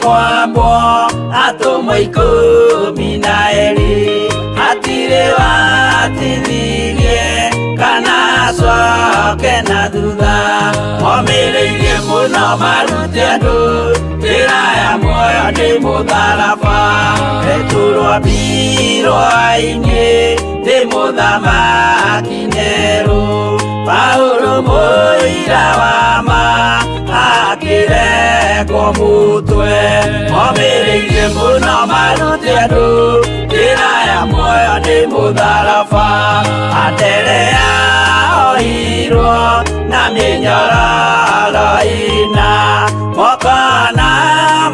kwambo atumwo 12 hatirĩ watithirie kana acoke na thutha momĩrĩirie mũno marute andũ njĩra ya muoyo nĩ mũtharaba rĩturwo mbirwa-inĩ nĩ mũthamaki Nero Paulo mũira wa ma akĩrekwo mũtwe momĩrĩirie mũno marute andũ njĩra ya muoyo nĩ mũtharaba Anderea oirwo na mĩnyororo ĩna moko na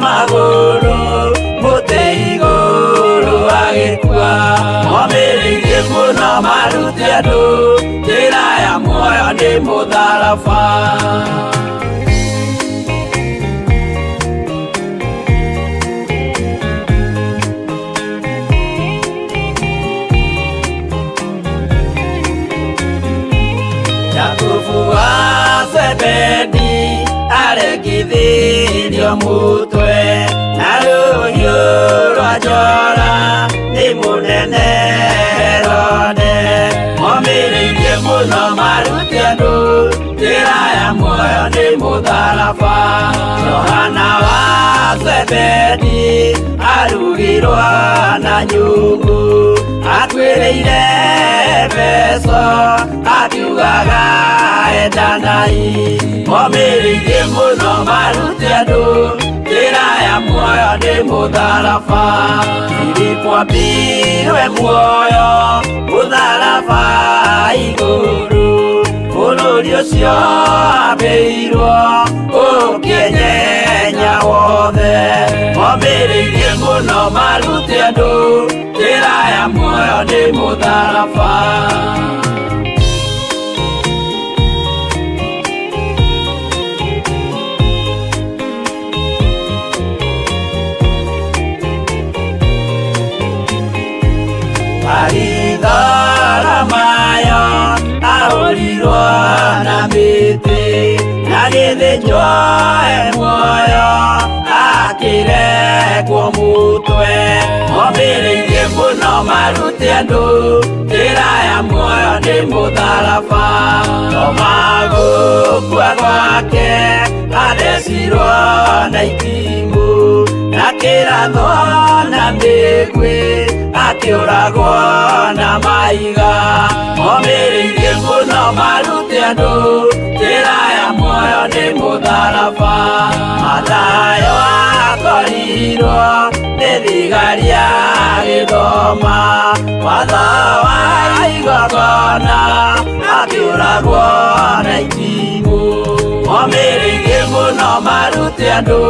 magũrũ mũtĩ igũrũ agĩkua momĩrĩirie mũno marute andũ njĩra ya muoyo nĩ mũtharaba Jakubu wa Zebedi aregithirio mũtwe na rũhiũ rwa njora nĩ mũnene Herode momĩrĩirie mũno marute andũ njĩra ya muoyo nĩ mũtharaba Johana wa Zebedi arugirwo na nyũngũ atuĩrĩire Efeso akiugaga endanai momĩrĩirie mũno marute andũ njĩra ya muoyo nĩ mũtharaba Filipo ambirwe muoyo mũtharaba igũrũ bũrũri ũcio ambĩirwo ũkĩnyenya wothe momĩrĩirie mũno marute andũ njĩra ya muoyo nĩ mũtharaba Mayo ahũrirwo na mĩtĩ na gĩthĩnjwo muoyo akĩrekwo mũtwe momĩrĩirie mũno marute andũ njĩra ya muoyo nĩ mũtharaba gũkua gwake athecirwo na itimũ na kĩratho na mĩguĩ akĩũragwo na maiga momĩrĩirie mũno marute andũ njĩra ya muoyo nĩ mũtharaba Mathayo akorirwo nĩ thigari agĩthoma watho wa igongona akĩũragwo na itimũ momĩrĩirie mũno marute andũ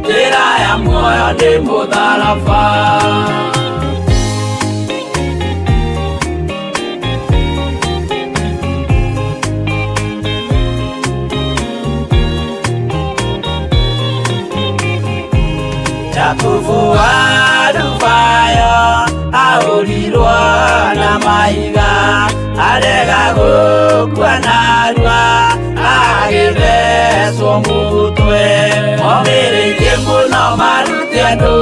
njĩra ya muoyo nĩ mũtharaba Jakubu wa Rufayo ahũrirwo na maiga arega gũkua narua agĩthecwo mũtwe momĩrĩirie mũno marute andũ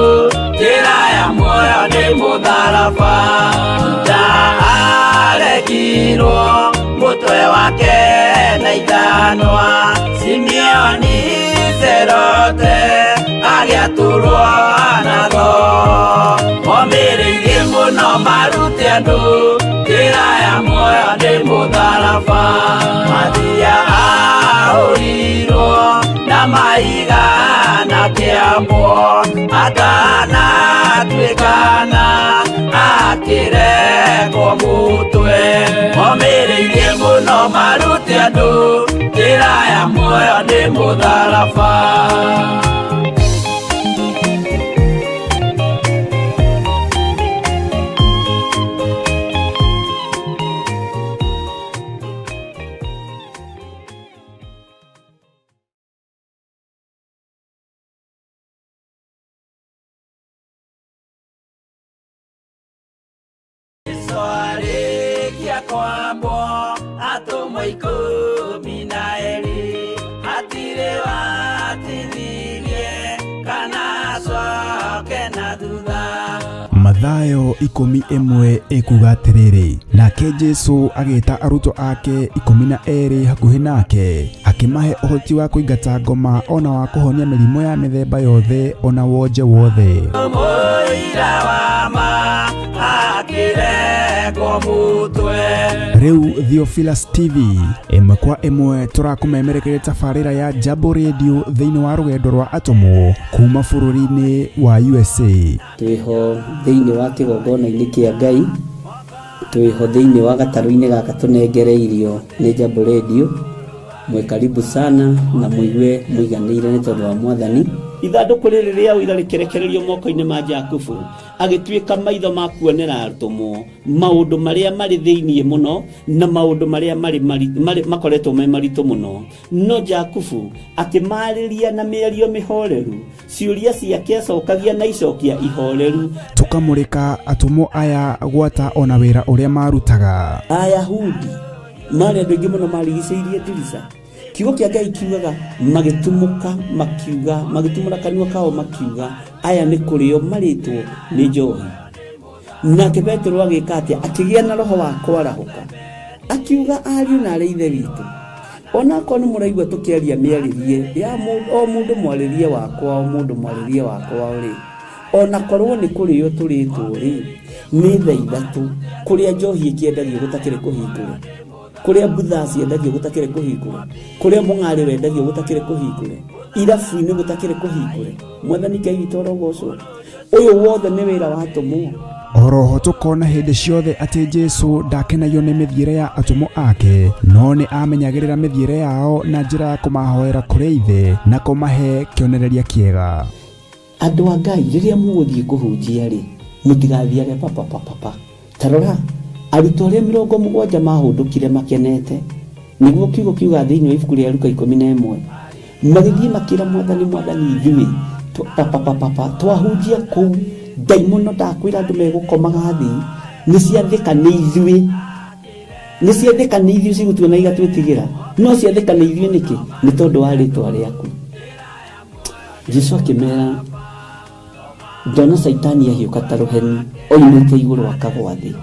njĩra ya muoyo nĩ mũtharaba Juda aregirwo mũtwe wake na ithanwa Simeoni Zelote agĩatũrwo na tho momĩrĩirie mũno marute andũ njĩra ya muoyo nĩ mũtharaba Mathia ahũrirwo na maiga na kĩambo atanatuĩkana akĩrekwo mũtwe momĩrĩirie mũno marute andũ njĩra ya muoyo nĩ mũtharaba kwambo atumwo 12 hatirĩ watithirie kana Mathayo 11 ikuga atiriri, nake Jesu agita aruto ake 12 hakuhi nake, akimahe uhoti wa kuingata ngoma ona wa kuhonia mirimo ya mithemba yothe ona wonje wothe. Riu Theophilus TV imwe kwa imwe turakumemerekeria tabarira ya Jambo Radio thiini wa rugendo rwa atomo kuma bururi-ini wa USA. Twiho thiini wa kigongona-ini kia Ngai, twiho thiini wa gataru-ini gaka tunengereirio ni Jambo Radio. Mwe karibu sana na muigue muiganire ni tondu wa Mwathani. Ithanduku riri ria uira rikerekererio moko-ini ma Jakubu, agituika maitho ma kuonera arutumo maundu maria mari thiini muno na maundu maria mari makoretwo me maritu muno. No Jakubu akimariria na mĩario mĩhoreru, ciuria ciake acokagia na icokia ihoreru. Tukamurika atumo aya gwata ona wira uria marutaga. Ayahudi mari andu aingi muno marigicĩirie ndirica. Kiugo kia Ngai kiugaga magitumuka makiuga, magitumura kanua kao makiuga aya ni kurio maritwo ni njohi. Nake Petro agika atia, akigia na roho wa kwarahuka, akiuga ariu na ari ithe witu, ona ko ni muraigua tukiaria miaririe ya o mundu mwaririe wakwa, o mundu mwaririe wakwa uri ona korwo ni kurio turitwo ri ni thaa ithatu kuria njohi ikiendagio gutakire kuhingura, kuria butha ciendagio gutakire kuhingura, kuria mung'ari wendagio gutakire kuhingura, irabu-ini gutakire kuhingura. Mwathani Ngai witũ arogocwo. Uyu wothe ni wira wa atomo. Oroho tukona hindi ciothe ati Jesu ndakenagio ni mithiire ya atomo ake, no ni amenyagirira mithiire yao na njira ya kumahoera kuri ithe na kumahe kionereria kiega. Andu a Ngai riria muguthie kuhunjia ri, mutigathiage papa. Tarora arutwo aria 70 mahundukire makenete, niguo kiugo kiuga thiini wa ibuku ria Luka 11, magithie makira Mwathani ithuĩ papa twahunjia kuu daimono ndakwira andu megukomaga thi ni ciathika ni ithuĩ cigutuona igatwĩtigĩra, no ciathika ni ithuĩ niki? Ni tondu wa ritwa riaku. Jesu akimera, ndona Saitani ahiuka ta ruheni oimĩte igũrũ akagwa thĩ.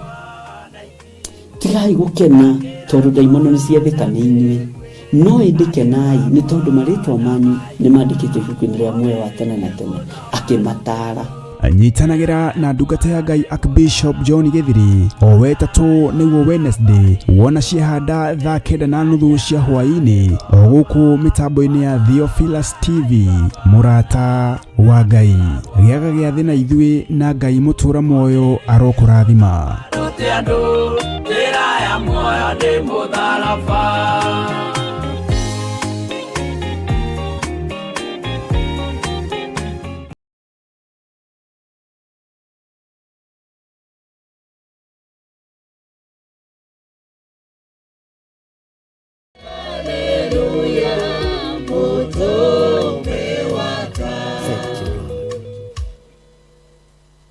Tigai gukena tondu daimono ni ciathika ni inyuĩ, no indikenai ni tondu maritwa manyu ni mandikite ibuku-ini ria muoyo wa tene na tene. Akimatara anyitanagira na ndungata ya Ngai Archbishop John Githiri o wetatu niguo Wednesday wona ciehanda thaa 9:30 cia hwaini o guku mitambo-ini ya Theophilus TV. Murata wa Ngai giaga gia thina ithuĩ na Ngai mutura moyo arokurathima.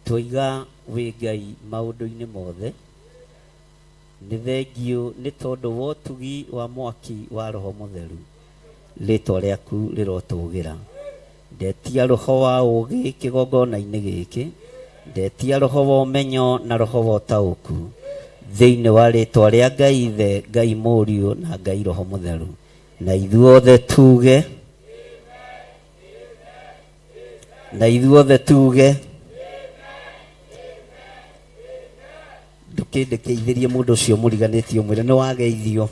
Twiga wi Ngai maundu-ini mothe, ni thengio ni tondu wa utugi wa mwaki wa Roho Mutheru. Ritwa riaku rirotugira. Ndetia roho wa ugi kigongona-ini giki, ndetia roho wa umenyo na roho wa utauku thiini wa ritwa ria Ngai Ithe, Ngai Mũriũ na Ngai Roho Mutheru. Na ithuothe tuge, ndukindikithirie mundu ucio muriganitio mwire ni wageithio,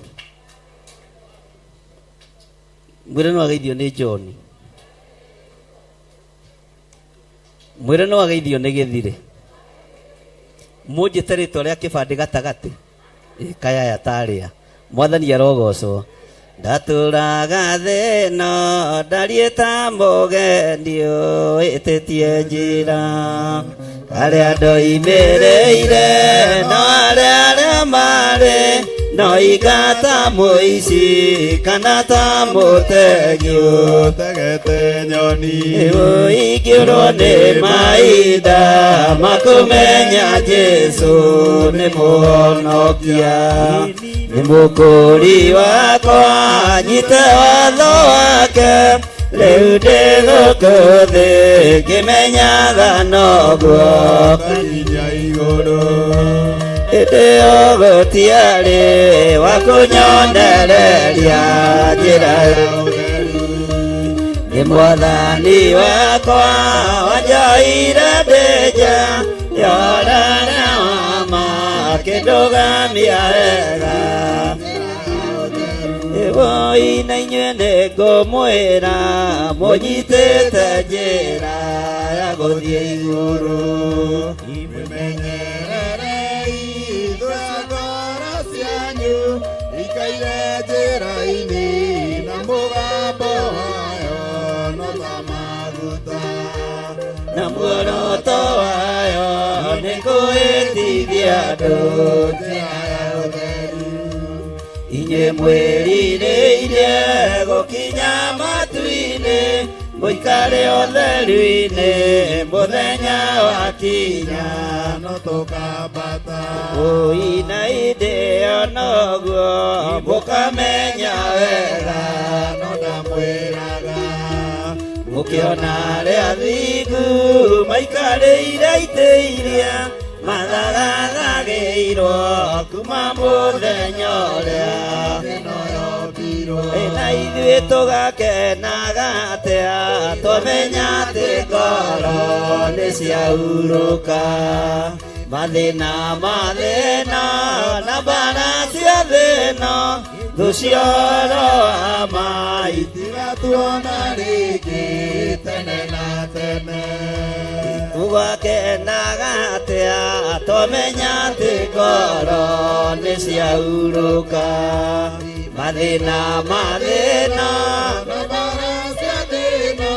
mwire ni wageithio ni John, mwire ni wageithio ni Githiri, munjite ritwa ria kibandi gatagati kaya ya taria. Mwathani arogocwo. Ndaturaga thĩ no ndariĩta mũgeni ũĩtĩtie njĩra, arĩa ndoimĩrĩire no arĩa marĩ no ingata mũici kana ta mũtegi ũtegete nyoni, ingĩũrwo nĩ mahinda makũmenya Jesu nĩ mũhonokia, ni mũkũri wakwa nyite watho wake leude gokode kimenya ganogo Kajinya igoro ete ogotiare wakunyondereria njira ni mwathani wakwa wanjaire ndeja yorana wama kindugamia wega voi na inyue nĩ ngũmwĩra mũnyitĩte njĩra ya gũthiĩ igũrũ imũmenyererei thũ ngoro cianyu ikaire njĩra-inĩ na mũgambo wayo no ta maguta na muoroto wayo nĩ kũhĩtithia andũ njĩra ya ũtheri inyuĩ mwĩrirĩirie gũkinya matu-inĩ mũikare ũtheru-inĩ mũthenya wakinya no tũkambata ũi na hĩndĩ ĩyo noguo mũkamenya wega no ndamwĩraga mũkĩona arĩa athingu maikarĩire itĩ iria mathathagĩirwo kuma mũthenya ũrĩa na ithuĩ tũgakenaga atĩa twamenya atĩ ngoro nĩ ciahurũka mathĩna na mbara cia thĩno thũ cioro wa mai tigatuona rĩngĩ tene na tene tũgakenaga atĩa twamenya atĩ ngoro nĩ ciahurũka mathĩna na mbara cia thĩno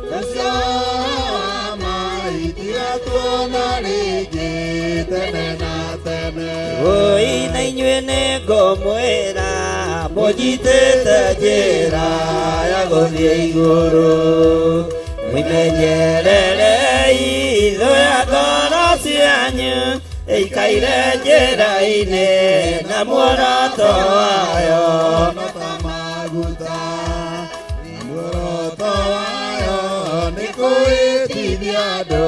thũ cioro wa mai tigatuona rĩngĩ tene na tene ũi na inyuĩ nĩ ngũmwĩra mũnyitĩte njĩra ya gũthiĩ igũrũ mwĩmenyererei thũ ya ngoro cianyu ĩikaire njĩra-inĩ na muoroto wayo no ta maguta muoroto wayo nĩ kũhĩtithia andũ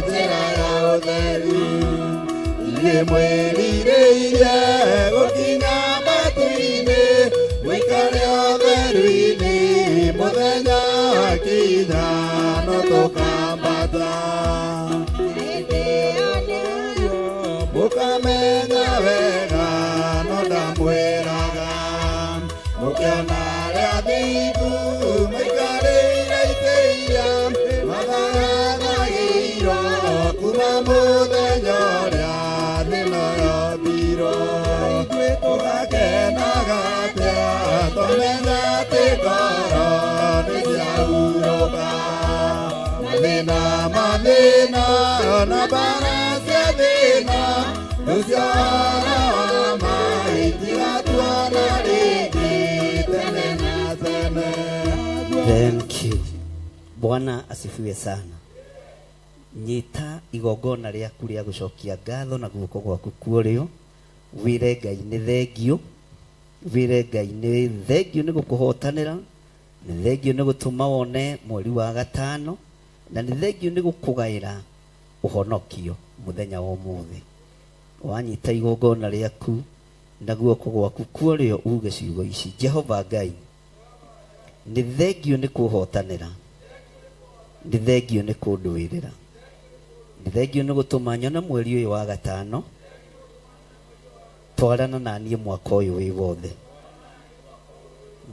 njĩra ya ũtheri inyuĩ mwĩrirĩirie gũkinya matu-inĩ mũikare ũtheru-inĩ mũthenya wakinya no tũkambata mũkamenya wega no ndamwĩraga mũkĩona arĩa athingu maikarĩire itĩ iria mathathagĩirwo kuma mũthenya ũrĩa thĩno yombirwo ithuĩ tũgakenaga atĩa twamenya atĩ ngoro nĩ ciahurũka mathĩna na mbara cia thĩna thũ cioro wa mai tigatuona rĩngĩ tene na tene. Thank you. Bwana asifiwe sana. Nyita igongona rĩaku rĩa gũcokia ngatho na guoko gwaku kuorĩo wĩre Ngai nĩ thengio wĩre Ngai nĩ thengio nĩ gũkũhotanĩra nĩ thengio nĩ gũtũma wone mweri wa gatano na nĩ thengio nĩ gũkũgaĩra ũhonokio mũthenya wa ũmũthĩ wanyita igongona rĩaku na guoko gwaku kuorĩo uge ciugo ici Jehova Ngai nĩ thengio nĩ kũhotanĩra nĩ thengio nĩ kũndũĩrĩra nĩ thengio nĩ gũtũma nyone mweri ũyũ wa gatano twarana na niĩ mwaka ũyũ wĩ wothe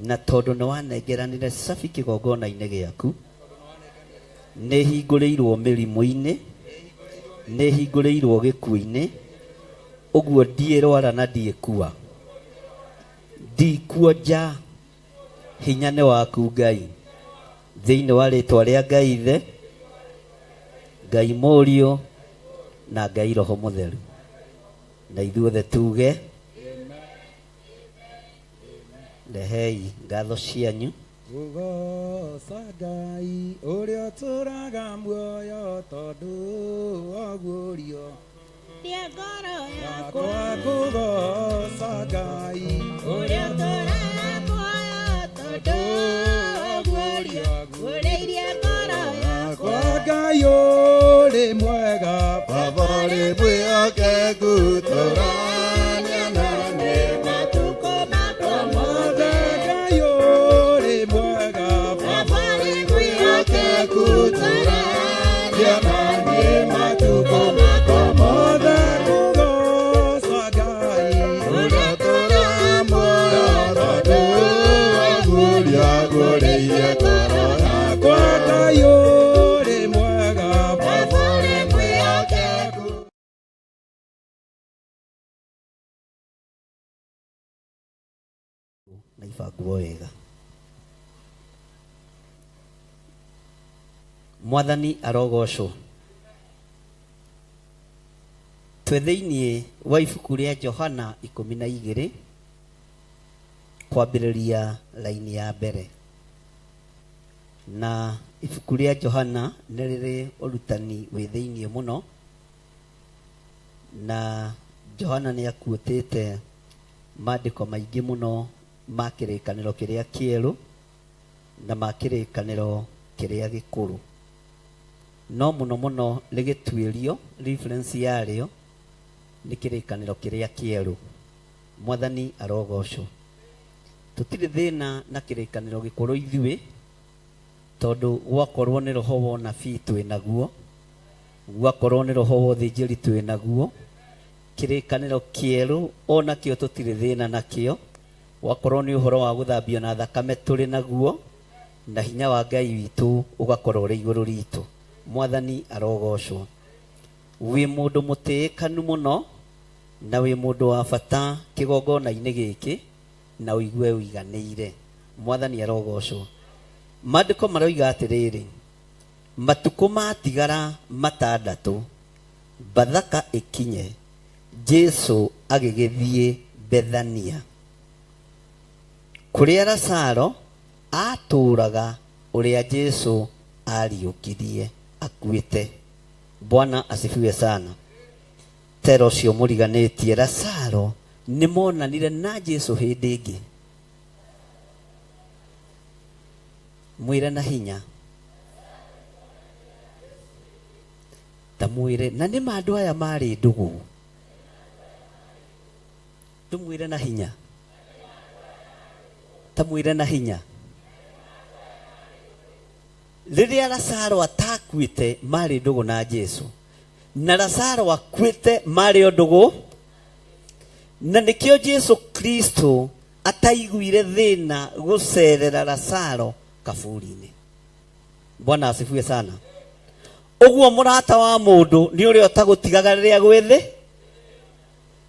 na tondũ nĩ wanengeranire cabi kĩgongona-inĩ gĩaku nĩ hingũrĩirwo mĩrimũ-inĩ nĩ hingũrĩirwo gĩkuũ-inĩ ũguo ndiĩrwara na ndiĩkua ndikuonja hinya nĩ waku Ngai thĩinĩ wa rĩtwa rĩa Ngai Ithe Ngai Mũriũ na Ngai Roho Mũtheru na ithuothe tuge rehei ngatho cianyu Ugoca Ngai ũrĩa ũtũraga muoyo tondũ waguũrio Tia ngoro yakwa yakwa kũgoca Ngai ũrĩa ũtũraga muoyo tondũ waguũrio na ibanguo wega. Mwathani arogocwo. Twe thĩinĩ wa ibuku rĩa Johana 12 kwambĩrĩria laini ya mbere. Na ibuku rĩa Johana nĩ rĩrĩ ũrutani wĩ thĩinĩ mũno, na Johana nĩ akuĩtĩte maandĩko maingĩ mũno ma kĩrĩkanĩro kĩrĩa kĩerũ na ma kĩrĩkanĩro kĩrĩa gĩkũrũ. No mũno mũno rĩgĩtuĩrio reference yarĩo nĩ kĩrĩkanĩro kĩrĩa kĩerũ. Mwathani arogocwo. Tũtirĩ thĩna na kĩrĩkanĩro gĩkũrũ ithuĩ, tondũ gwakorwo nĩ roho wa ũnabii twĩ naguo, gwakorwo nĩ roho wa ũthĩnjĩri twĩ naguo. Kĩrĩkanĩro kĩerũ onakĩo tũtirĩ thĩna nakĩo, gwakorwo nĩ ũhoro wa gũthambio na thakame tũrĩ naguo, na hinya wa Ngai witũ ũgakorwo ũrĩ igũrũ ritũ. Mwathani arogocwo. Wĩ mũndũ mũtĩĩkanu mũno na wĩ mũndũ wa bata kĩgongona-inĩ gĩkĩ, na ũigue ũiganĩire. Mwathani arogocwo. Maandĩko maroiga atĩrĩrĩ, matukũ matigara 6 Bathaka ĩkinye, Jesũ agĩgĩthiĩ Bethania, kũrĩa Lazaro atũũraga, ũrĩa Jesũ ariũkirie akuĩte. Bwana asifiwe sana. Tero cio mũriganĩtie, Lazaro nĩ monanire na Jesũ hĩndĩ ĩngĩ. Mwĩre na hinya. Ta mwĩre, na nĩ andũ aya marĩ ndũgũ. Tumwĩre na hinya. Ta mwĩre na hinya. Rĩrĩa Lazaro atakuĩte marĩ ndũgũ na Jesũ, na Lazaro akuĩte marĩ o ndũgũ, na nĩkĩo Jesũ Kristo ataiguire thĩna gũcerera Lazaro kaburi-inĩ. Bwana asifiwe sana. Ũguo mũrata wa mũndũ nĩ ũrĩa ũtagũtigaga rĩrĩa gwĩ thĩ.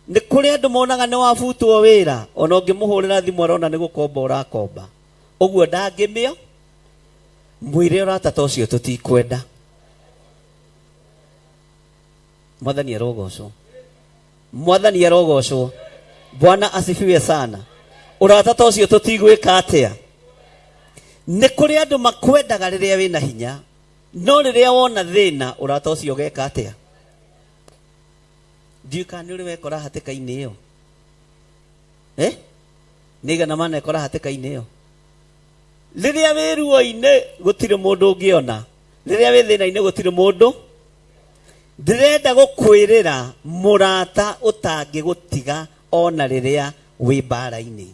Nĩ kũrĩ andũ monaga nĩ wabutwo wĩra, ona ũngĩmũhũrĩra thimũ arona nĩ gũkomba ũrakomba. Ũguo ndangĩmĩo. Mwĩre ũrata ta ũcio tũtikwenda. Mwathani arogocwo. Mwathani arogocwo. Bwana asifiwe sana. Ũrata ta ũcio tũtigwĩka atĩa? Nĩ kũrĩ andũ makwendaga rĩrĩa wĩna hinya, no rĩrĩa wona thĩna ũrata ũcio ũgeka atĩa? Ndiũĩ kana nĩ ũrĩ wekora hatĩka-inĩ ĩyo. Nĩigana mana ekora hatĩka-inĩ ĩyo. Rĩrĩa wĩ ruo-inĩ gũtirĩ mũndũ ũngĩona, rĩrĩa wĩ thĩna-inĩ gũtirĩ mũndũ. Ndĩrenda gũkwĩrĩra mũrata ũtangĩgũtiga ona rĩrĩa wĩ mbara-inĩ,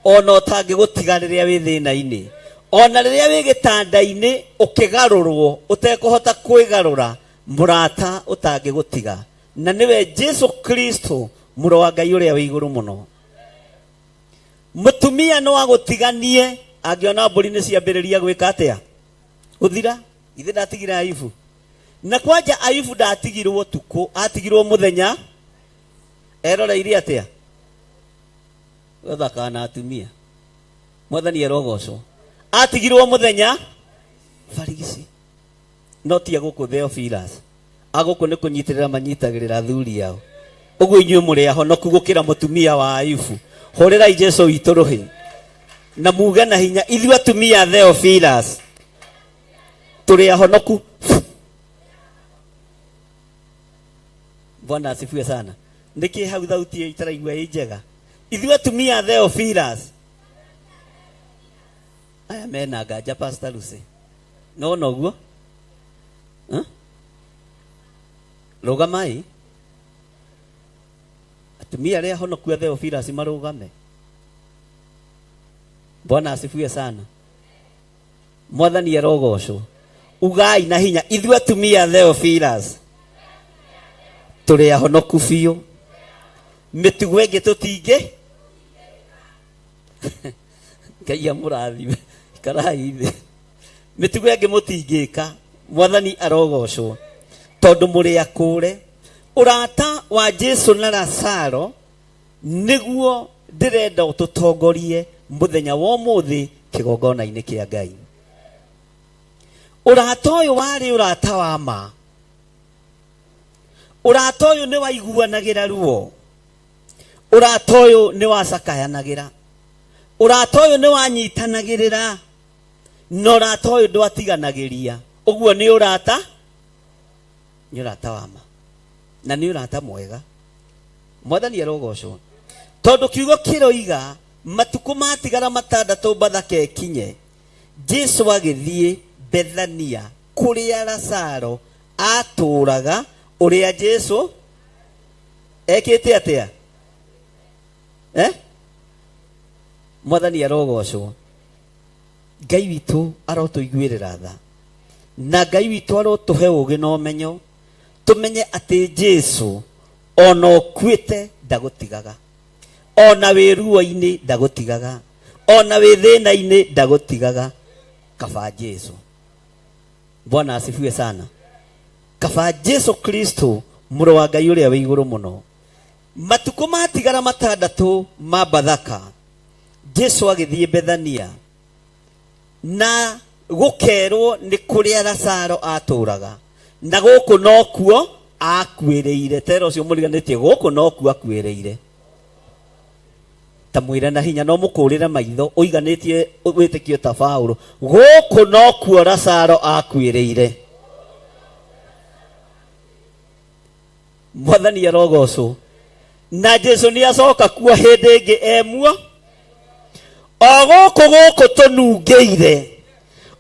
ona ũtangĩgũtiga rĩrĩa wĩ thĩna-inĩ, ona rĩrĩa wĩ gĩtanda-inĩ ũkĩgarũrwo ũtekũhota kwĩgarũra, mũrata ũtangĩgũtiga, na nĩwe Jesũ Kristo, mũrũ wa Ngai ũrĩa wĩ igũrũ mũno. Mũtumia no agũtiganie angĩona mbũri nĩ ciambĩrĩria gwĩka atĩa? Gũthira. Ithe ndatigire Ayubu. Na kwanja Ayubu ndatigirwo tukũ, atigirwo mũthenya. Eroreire atĩa? Gathaka na atumia. Mwathani arogocwo. Atigirwo mũthenya barigici. No ti agũkũ Theophilus. Agũkũ nĩ kũnyitĩrĩra manyitagĩrĩra thuri yao. Ũguo inyuĩ mũrĩ ahonoku gũkĩra mũtumia wa Ayubu. Hũrĩrai Jesũ witũ rũhĩ. Na muge na hinya, ithuĩ atumia Theophilus tũrĩ ahonoku. Bwana asifiwe sana. Nĩkĩ hau thauti itaraigua ĩ njega? Ithuĩ atumia Theophilus. Aya mena nganja Pastor Lucy. No noguo? Rũgamai. Atumia arĩa ahonoku Theophilus marũgame. Bwana asifiwe sana. Mwathani arogocwo. Ugai na hinya, ithuĩ atumia Theophilus tũrĩ ahonoku biũ. Mĩtugo ĩngĩ tũtingĩ. Ngai amũrathime. Ikarai thĩ. Mĩtugo ĩngĩ mũtingĩka. Mwathani arogocwo. Tondũ mũrĩ akũre. Ũrata wa Jesũ na Lazaro nĩguo ndĩrenda ũtũtongorie muthenya wa umuthi kigongona-inĩ kĩa Ngai. Ũrata ũyũ warĩ ũrata wa ma. Ũrata ũyũ nĩ waiguanagĩra ruo. Ũrata ũyũ nĩ wacakayanagĩra. Ũrata ũyũ nĩ wanyitanagĩrĩra. Na ũrata ũyũ ndwatiganagĩria. Ũguo nĩ ũrata wa ma. Na nĩ ũrata mwega. Mwathani arogocwo. Tondũ kiugo kĩroiga matukũ matigara matandatũ Bathaka ĩkinye, Jesu agĩthiĩ Bethania kũrĩa Lazaro atũraga, ũrĩa Jesu ekĩte atĩa? Mwathani arogocwo. Ngai witũ arotũiguĩrĩra tha, na Ngai witũ arotũhe ũũgĩ na ũmenyo, tũmenye atĩ Jesu ona ũkuĩte ndagũtigaga, ona wĩ ruo-inĩ ndagũtigaga, ona wĩ thĩna-inĩ ndagũtigaga. Kaba Jesu. Bwana asifiwe sana. Kaba Jesu Kristo, mũrũ wa Ngai ũrĩa wĩ igũrũ mũno. Matukũ matigara matandatũ ma Bathaka, Jesu agĩthiĩ Bethania, na gũkerwo nĩ kũrĩa Lazaro atũraga, na gũkũ nokuo akuĩrĩire. Tera ũcio mũriganĩtie, gũkũ nokuo akuĩrĩire. Ta mwĩre na hinya, no mũkũrĩre maitho, ũiganĩtie wĩtĩkio ta Paulo, gũkũ nokuo Lazaro akuĩrĩire. Mwathani arogocwo. Na Jesu nĩ acoka kuo hĩndĩ ĩngĩ emuo. O gũkũ tũnungĩire,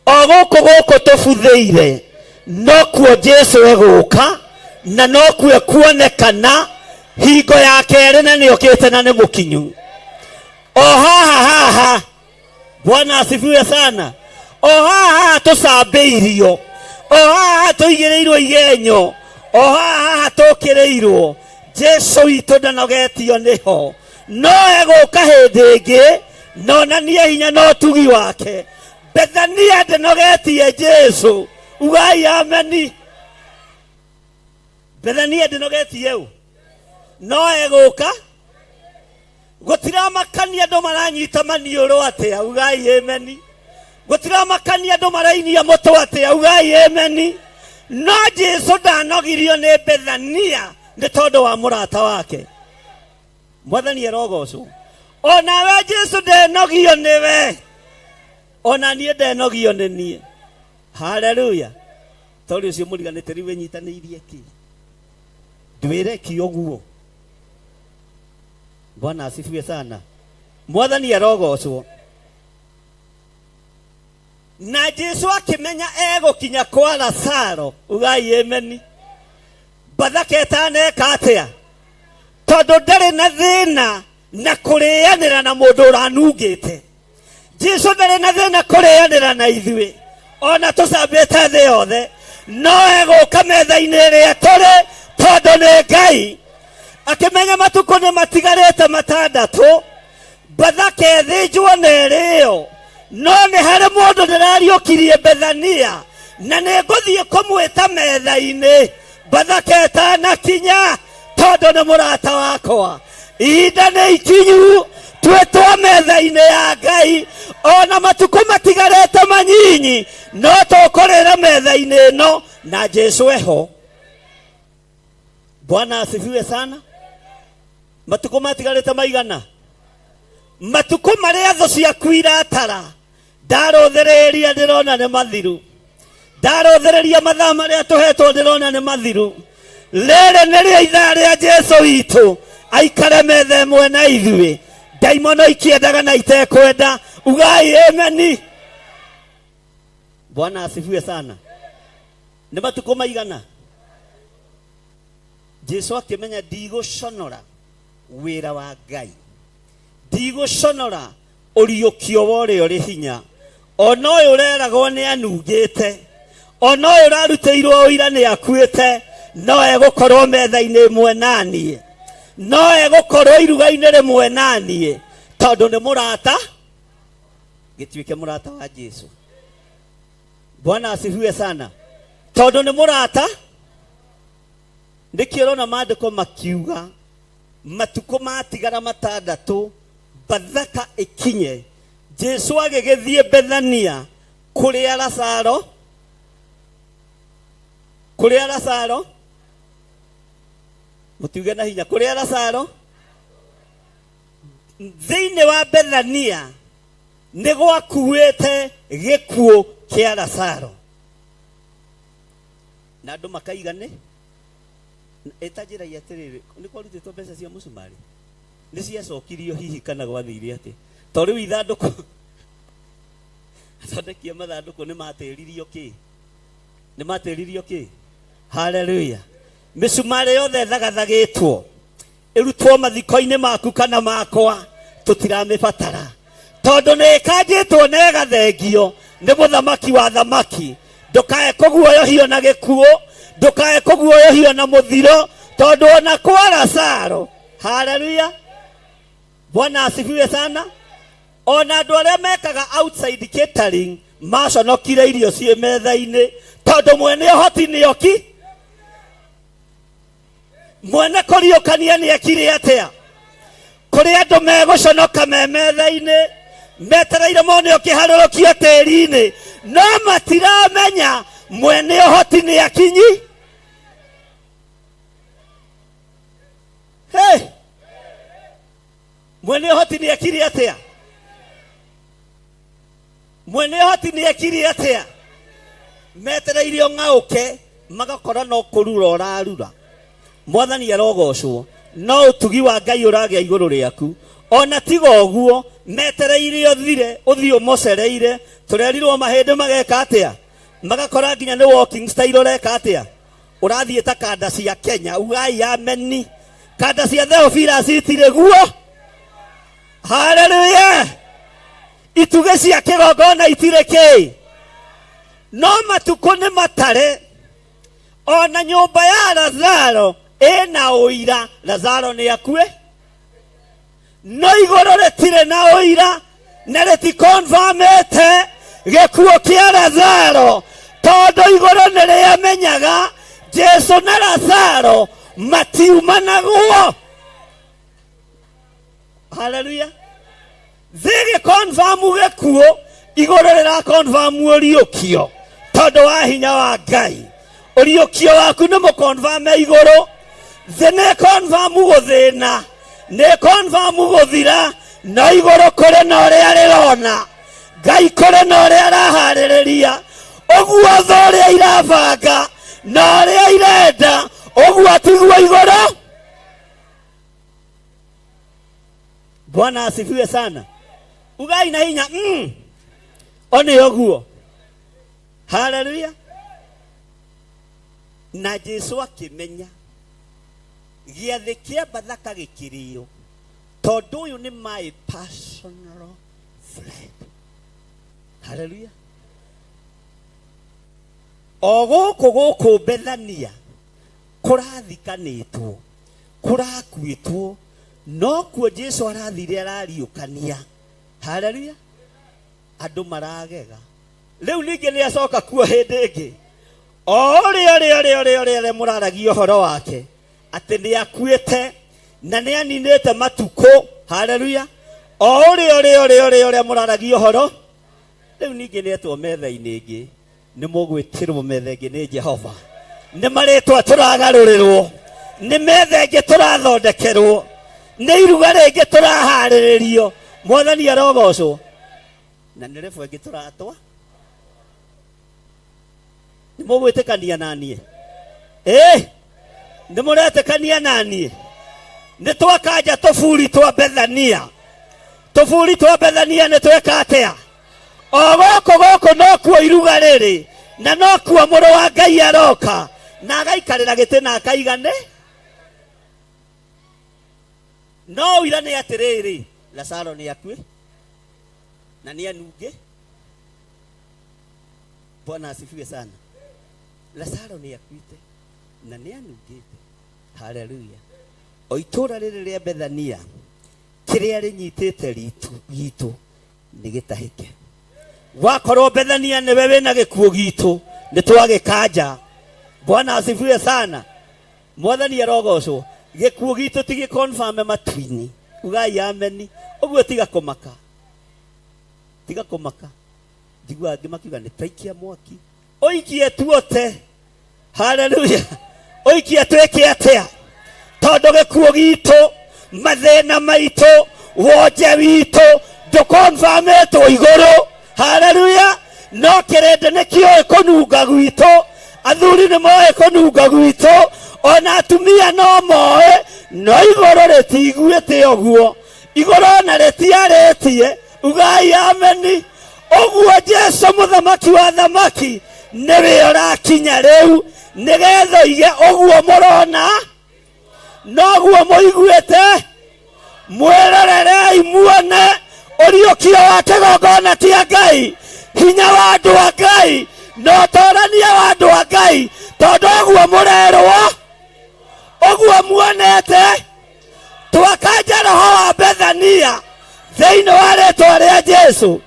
o gũkũ tũbuthĩire, nokuo Jesu egũka, na nokuo ekuonekana hingo ya kerĩ, na nĩokĩte na nĩ mũkinyu. O haha Bwana asifiwe sana. O haha tũcambĩirio, o haha tũigĩrĩirwo igenyo, o haha tũkĩrĩirwo. Jesu witũ ndanogetio nĩho, no egũka hĩndĩ ĩngĩ, nonanie hinya na ũtugi wake. Bethania ndĩnogetie Jesu. Ugai ameni. Bethania ndĩnogetie ũ, no egũka. Gũtiramakania andũ maranyita maniũrũ atĩa. Ugai ameni. Gũtiramakania andũ marainia mũtũ atĩa. Ugai ameni. No Jesu ndanogirio nĩ Bethania nĩ tondũ wa mũrata wake. Mwathani arogocwo. Ona we Jesu ndenogio nĩwe, ona niĩ ndenogio nĩ niĩ. Haleluya. Tondũ ũcio mũriganĩte rĩu wenyitanĩirie kĩ? Ndwĩreki ũguo. Bwana asifiwe sana. Mwathani arogocwo. Na Jesu akĩmenya egũkinya kwa Lazaro. Ugai ameni. Bathaka ĩtaneka atĩa? Tondũ ndarĩ na thĩna na kũrĩanĩra na mũndũ ũranungĩte. Jesu ndarĩ na thĩna kũrĩanĩra na ithuĩ, ona tũcambĩte thĩ yothe. No egũka metha-inĩ ĩrĩa tũrĩ, tondũ nĩ Ngai. Akĩmenya matukũ nĩ matigarĩte matandatũ, Bathaka ĩthĩnjwo na ĩrĩo. No nĩ harĩ mũndũ ndĩrariũkirie Bethania, na nĩ ngũthiĩ kũmwĩta metha-inĩ Bathaka ĩtanakinya, tondũ nĩ mũrata wakwa. Ihinda nĩ ikinyu, twĩtwo metha-inĩ ya Ngai. Ona matukũ matigarĩte manyinyi, no tũkũrĩra metha-inĩ ĩno na Jesu eho. Bwana asifiwe sana. Matukũ matigarĩte maigana? Matukũ marĩa thũ ciaku iratara. Ndarũthĩrĩria ndĩrona nĩ mathiru. Ndarũthĩrĩria mathaa marĩa tũhetwo ndĩrona nĩ mathiru. Rĩrĩ nĩrĩo ithaa rĩa Jesu witũ aikare metha ĩmwe na ithuĩ. Ndaimono ikĩendaga na itekwenda. Ugai ameni. Bwana asifiwe sana. Nĩ matukũ maigana? Jesu akĩmenya ndigũconora wĩra wa Ngai, ndigũconora ũriũkio wa ũrĩa ũrĩ hinya. Ona ũyũ ũreragwo nĩ anungĩte, ona ũyũ ũrarutĩirwo ũira nĩ akuĩte, no egũkorwo metha-inĩ ĩmwe na niĩ, no egũkorwo iruga-inĩ rĩmwe na niĩ, tondũ nĩ mũrata. Gĩtuĩke mũrata wa Jesu. Bwana asifiwe sana. Tondũ nĩ mũrata. Nĩkĩo ũrona maandĩko makiuga matukũ matigara matandatũ Bathaka ĩkinye, Jesu agĩgĩthiĩ Bethania kũrĩa Lazaro mũtiuge na hinya kũrĩa Lazaro thĩinĩ wa Bethania nĩ gwakuĩte gĩkuũ kĩa Lazaro na andũ makaigane etajĩragia atĩrĩrĩ nĩ kwarutĩtwo mbeca cia mũcumarĩ nĩ ciacokirio hihi kana gwathire atĩ to rĩu ithandũkũ athondekia mathandũkũ nĩ matĩririo kĩ haleluya mĩcumarĩ yothe thagathagĩtwo ĩrutwo mathiko-inĩ maku kana makwa tũtiramĩbatara tondũ nĩ ĩkanjĩtwo na ĩgathengio nĩ mũthamaki wa thamaki ndũkae kũguoyohio na gĩkuũ ndũkae kũguoyohio na mũthiro tondũ ona kwa Lazaro haleluya Bwana asifiwe sana ona andũ arĩa mekaga outside catering maconokire irio ciĩ metha-inĩ tondũ mwene ũhoti nĩoki mwene kũriũkania nĩekire atĩa kũrĩ andũ megũconoka me metha-inĩ metereire mone ũkĩharũrũkio tĩri-inĩ no matiramenya mwene ũhoti nĩakinyi mwene ũhoti nĩekire atĩa mwene ũhoti nĩekire atĩa metereire ng'aũke magakora no kũrura ũrarura mwathani arogocwo no ũtugi wa Ngai ũragĩa igũrũ rĩaku ona tiga ũguo metereire ũthire ũthiĩ ũmocereire tũrerirwo mahĩndĩ mageka atĩa magakora nginya nĩ walking style ũreka atĩa ũrathiĩ ta kanda cia Kenya ugai ameni kanda cia Theophilus itirĩ guo haleluya ituge cia kĩgongona itirĩ kĩ no matukũ nĩ matare ona nyũmba ya Lazaro ena ũira Lazaro nĩ akue no igũrũ rĩtirĩ na ũira na rĩtikonfamĩte gĩkuũ kĩa Lazaro tondũ igũrũ nĩ rĩamenyaga Jesu na Lazaro matiumanagwo haleluya thĩgĩkonfamu gĩkuũ igũrũ rĩrakonfamu ũriũkio tondũ wa hinya wa Ngai ũriũkio waku nĩ mũkonfame igũrũ thĩ nĩ konfamu gũthĩna nĩ konfamu gũthira no igũrũ kũrĩ na ũrĩa rĩrona Ngai kũrĩ na ũrĩa araharĩrĩria ũguo thũ ũrĩa irabanga na ũrĩa irenda ũguo tiguo igũrũ Bwana asifiwe sana ugai na hinya one ũguo haleluya na Jesu akĩmenya gĩathĩ kĩa Bathaka gĩkĩrĩo tondũ ũyũ nĩ my personal friend haleluya o gũkũ Bethania kũrathikanĩtwo kũrakuĩtwo no kuo Jesu arathire arariũkania haleluya andũ maragega rĩu ningĩ nĩ acoka kuo hĩndĩ ĩngĩ ũrĩa mũraragia ũhoro wake atĩ nĩ akuĩte na nĩ aninĩte matukũ haleluya ũrĩa mũraragia ũhoro rĩu ningĩ nĩ etwo metha-inĩ ĩngĩ nĩ mũgwĩtĩrwo metha ĩngĩ nĩ Jehova nĩ marĩtwa tũragarũrĩrwo nĩ metha ĩngĩ tũrathondekerwo nĩ iruga rĩngĩ tũraharĩrĩrio mwathani arogocwo na nĩ rĩbũ ĩngĩ tũratwa nĩ mũgwĩtĩkania naniĩ nĩ mũretĩkania naniĩ nĩ twakanja tũburi twa Bethania nĩ tweka atĩa o gũkũ no kuo iruga rĩrĩ na no kuo mũrũ wa Ngai aroka na agaikarĩra gĩtĩ na akaigane no ũira nĩ atĩrĩrĩ Lazaro nĩ akue na nĩ anunge Bwana asifiwe sana Lazaro nĩ akuĩte na nĩ anungĩte haleluya o itũũra rĩrĩ rĩa Bethania kĩrĩa rĩnyitĩte gitũ nĩ gĩtahĩke wakorwo Bethania nĩwe wĩna gĩkuũ gitũ nĩ twagĩkanja Bwana asifiwe sana mwathani arogocwo gĩkuũ gitũ tigĩkonfame matu-inĩ ugai ameni ũguo tiga kũmaka tiga kumaka njigua angi makiuga ni taikia mwaki oikie tuote haleluya oikie tweke atia tondu gikuo gitu mathina maito wonje witu ndukonfametwo iguru haleluya no kirende nikio kununga gwitu athuri ni moe kununga gwitu ona atumia no moe no iguru ritiiguite oguo iguru na ritiaretie ugai ameni oguo Jesu muthamaki wa thamaki niwe urakinya riu nigetha ige oguo murona noguo muiguite mwerererei muone uriukio wa kigongona kia Ngai hinya wa andu a Ngai no torania wa andu a Ngai tondu oguo murerwo oguo muonete twakanja roho wa Bethania thiini wa ritwa ria Jesu.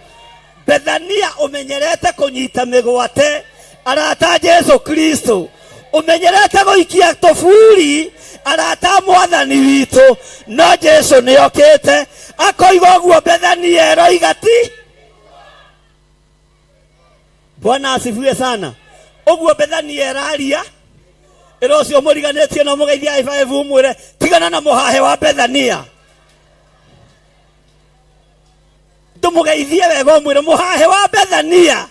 Bethania umenyerete kunyita migwate arata Jesu Kristo umenyerete guikia tofuri arata mwathani witu no Jesu niokite akoiga oguo Bethania eroigati. Bwana asifiwe sana. Oguo Bethania eraria erocio muriganetie no mugeithia i5 umwire tigana na muhahe wa Bethania ndumugeithie wega umwire muhahe wa Bethania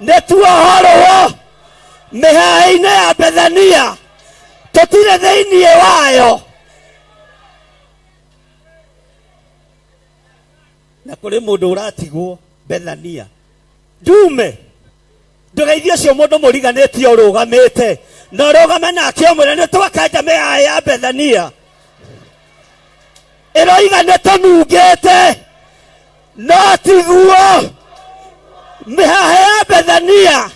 netuohorwo mihahe-ini ya Bethania tutire thiini wayo na kuri mundu uratigwo Bethania ndume ndugeithie cio mundu muriganetie urugamite no rugame nake umwire ni twakanja mihahe ya Bethania eroiga netonungite no tiguo mihahe ya Bethania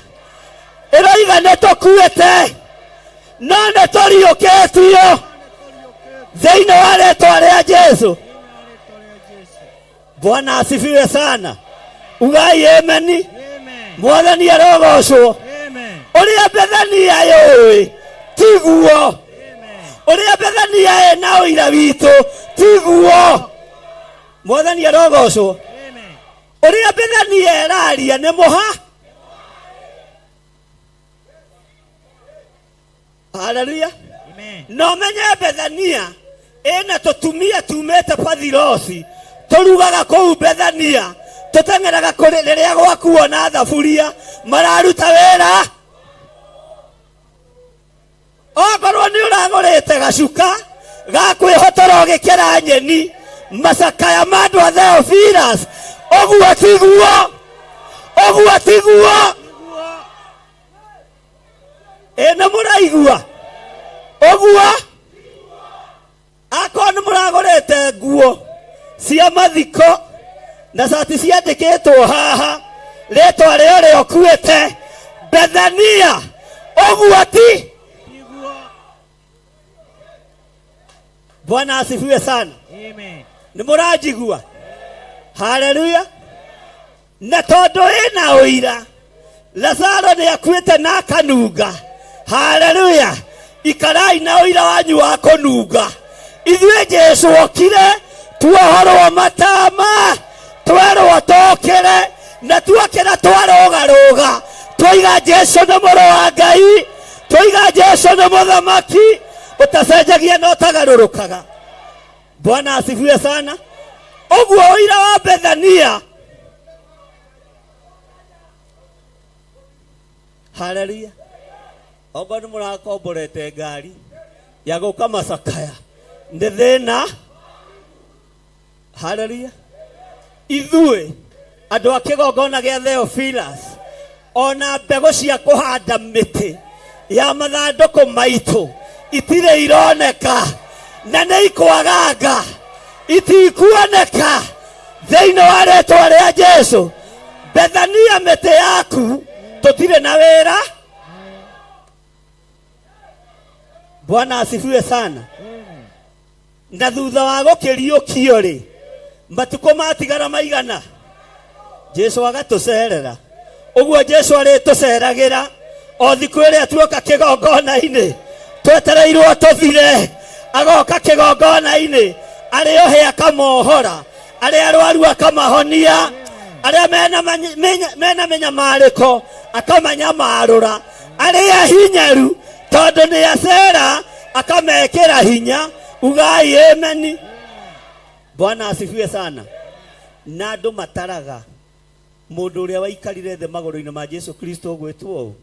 eroiga netokuite no netoriuketio thiini wa ritwa ria Jesu. Bwana asifiwe sana. Ugai ameni. Mwathani arogocwo. Uria Bethania yoi tiguo uria Bethania ena uira witu tiguo mwathani arogocwo. Uria Bethania eraria ni muha. Haleluya. No menye Bethania ena tutumia tumete Pathirosi turugaga kou Bethania tutengeraga kuri riria gwakuona thaburia mararuta wira okorwo ni uragurite gacuka ga kwihotoro gikira nyeni masakaya mandu a Theophilus oguo tiguo ena muraigua oguo akoni muragurite nguo cia mathiko na cati ciandikitwo haha ritwa rio riokuite Bethania oguo ti. Bwana asifiwe sana. Amen. Ni murajigua. Haleluya. Na tondu ina uira Lazaro ni akuite na kanunga. Haleluya. Ikarai na uira wanyu wa kununga. Ithuĩ Jesu okire tuohorwo matama twerwo tokere na tuokera twarogaroga twiga Jesu na mũrũ wa Ngai twiga Jesu na mũthamaki utacenjagia no tagarurukaga. Bwana asifiwe sana. Oguo uira wa Bethania. Haleluya. Ogo ni murakomborete ngari ya guka masakaya ndi thina. Haleluya. Ithuĩ andu a kigongona gia Theophilus ona mbegu cia kuhanda miti ya mathanduku maitu itire ironeka na nĩ ikwaganga itikuoneka thiini wa ritwa ria Jesu. Bethania miti yaku tutire na wira. Bwana asifiwe sana. Na thutha wa gukiriukio ri matuko matigara maigana Jesu agatucerera. Uguo Jesu arituceragira o thiku iria tuoka kigongona-ini twetereirwo tuthire agoka kigongona-ini ariohe akamohora aria arwaru akamahonia, aria mena menyamariko akamanyamarura, aria hinyaru tondu ni acera akamekera hinya. Ugai amen. Bwana asifiwe sana. Na andu mataraga mundu uria waikarire the magoro-ini ma Jesu Kristo gwetwo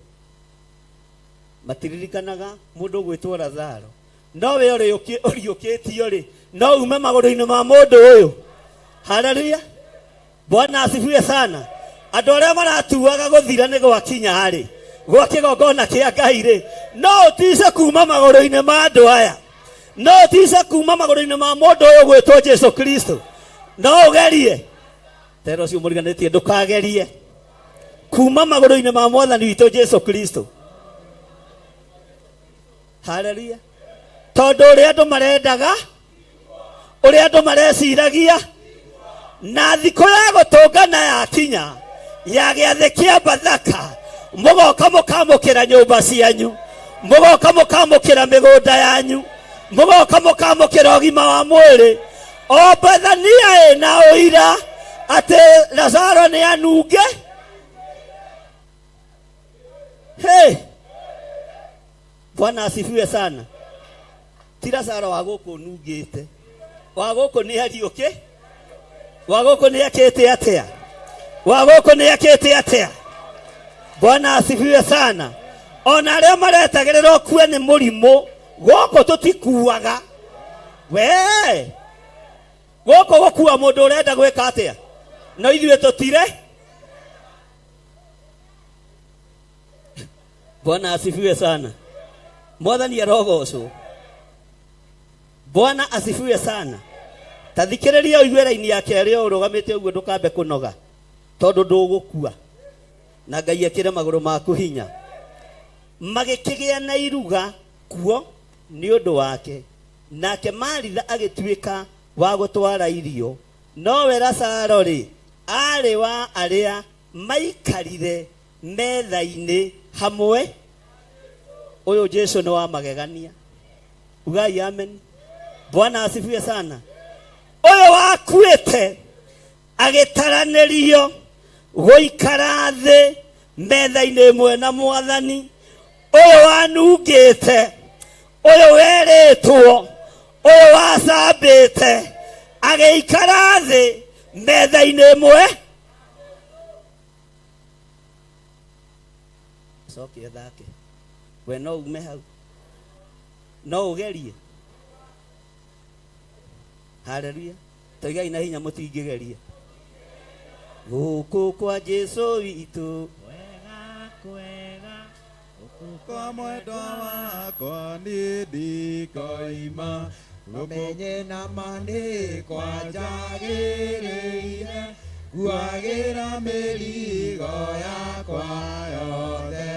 matiririkanaga mundu gwetwo Lazaro. No we uriukitio ri no ume magoro-ini ma mundu uyu. Haleluya. Bwana asifiwe sana. Andu aria maratuaga guthira ni gwakinya ri gwa kigongona kia Ngai ri no tise kuma magoro-ini ma andu aya, no tise kuma magoro-ini ma mundu uyu gwetwo Jesu Kristo. No ugerie tero cio muriganitie ndukagerie kuma magoro-ini ma mwathani witũ Jesu Kristo. Haleluya. Tondu uria andu marendaga, uria andu mareciragia, na thiko ya gutungana yakinya ya giathi kia Bathaka, mugoka mukamukira nyumba cianyu, mugoka mukamukira migunda yanyu, mugoka mukamukira ũgima wa mwĩrĩ. O Bethania ina ũira ate Lazaro ni anunge. Hey, Bwana asifiwe sana. Ti Lazaro wa guku nungite, wa guku ni ariuke, wa guku ni akete atia, wa guku ni akete atia. Bwana asifiwe sana. Ona aria maretagĩrĩra kue ni murimu guku tutikuaga we guku gukua mundu urenda gwika atia no ithuĩ tutire. Bwana asifiwe sana. Mwathani arogocwo. Bwana asifiwe sana. Tathikĩrĩria ũigue raini yake rĩo ũrũgamĩte ũguo ndũkambe kũnoga tondũ ndũgũkua na Ngai ekĩre magũrũ maku hinya. Magĩkĩgĩa na iruga kuo nĩ ũndũ wake, nake Maritha agĩtuĩka wa gũtwara irio, nowe Lazaro rĩ arĩ wa arĩa maikarire metha-inĩ hamwe. Ũyũ Jesu nĩ wa magegania. Ugai amen. Bwana asifiwe sana. Ũyũ wakuĩte agĩtaranĩrio gũikara thĩ metha-inĩ ĩmwe na Mwathani. Ũyũ wanungĩte, ũyũ werĩtwo, ũyũ wacambĩte agĩikara thĩ metha-inĩ ĩmwe. Cokia thake we no ume hau, no ugerie. Haleluya. Toigai na hinya mutingĩgeria. Gũkũ kwa Jesu witũ wega kwega, gũkũ kwa mwendwa wakwa nĩ ndikoima, Mamenye na maandĩko njagĩrĩire, nguagĩra mĩrigo yakwa yothe.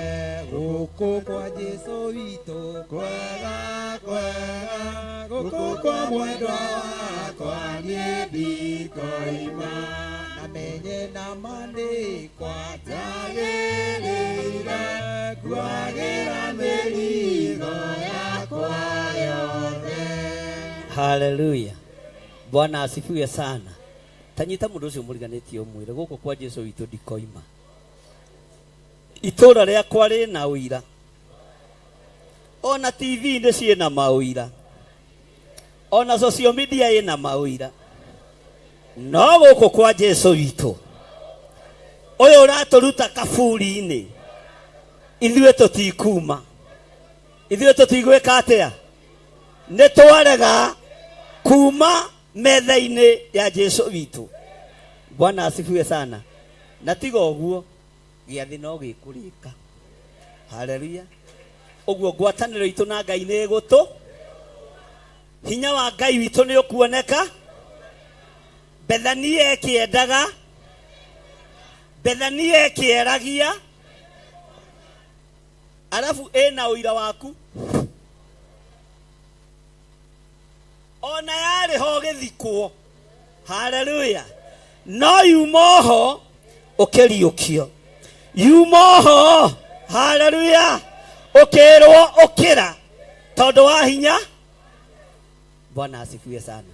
Gũkũ kwa Jesu witũ kwega kwega, gũkũ kwa mwendwa wakwa nĩ ndikoima, Mamenye na maandĩko njagĩrĩire, nguagĩra mĩrigo yakwa yothe. Haleluya. Bwana asifiwe sana. Tanyita mundu ucio muriganitie umwire guku kwa Jesu witũ ndikoima. Itura rĩakwa rĩ na ũira, ona TV nĩ ciĩna maũira, ona social media ĩna maũira, no guku kwa Jesu witũ ũyũ ũratũruta kaburi-inĩ, ithuĩ tũtikuma, ithuĩ tũtigwĩka atĩa, nĩ twarega kuma metha-inĩ ya Jesu witũ. Bwana asifiwe sana. Na tiga ũguo gĩathĩ no gĩkũrĩka. Haleluya. Ũguo ngwatanĩro itũ na Ngai nĩ gũtũ, hinya wa Ngai witũ nĩ ũkuoneka. Bethania ĩkĩendaga, Bethania ĩkĩeragia, alafu ĩna ũira waku. Ona yarĩ ho gĩthikwo. Haleluya. No yumoho ũkĩriũkio, yumoho. Haleluya. Ũkĩrwo ũkĩra tondũ wa hinya. Bwana asifiwe sana.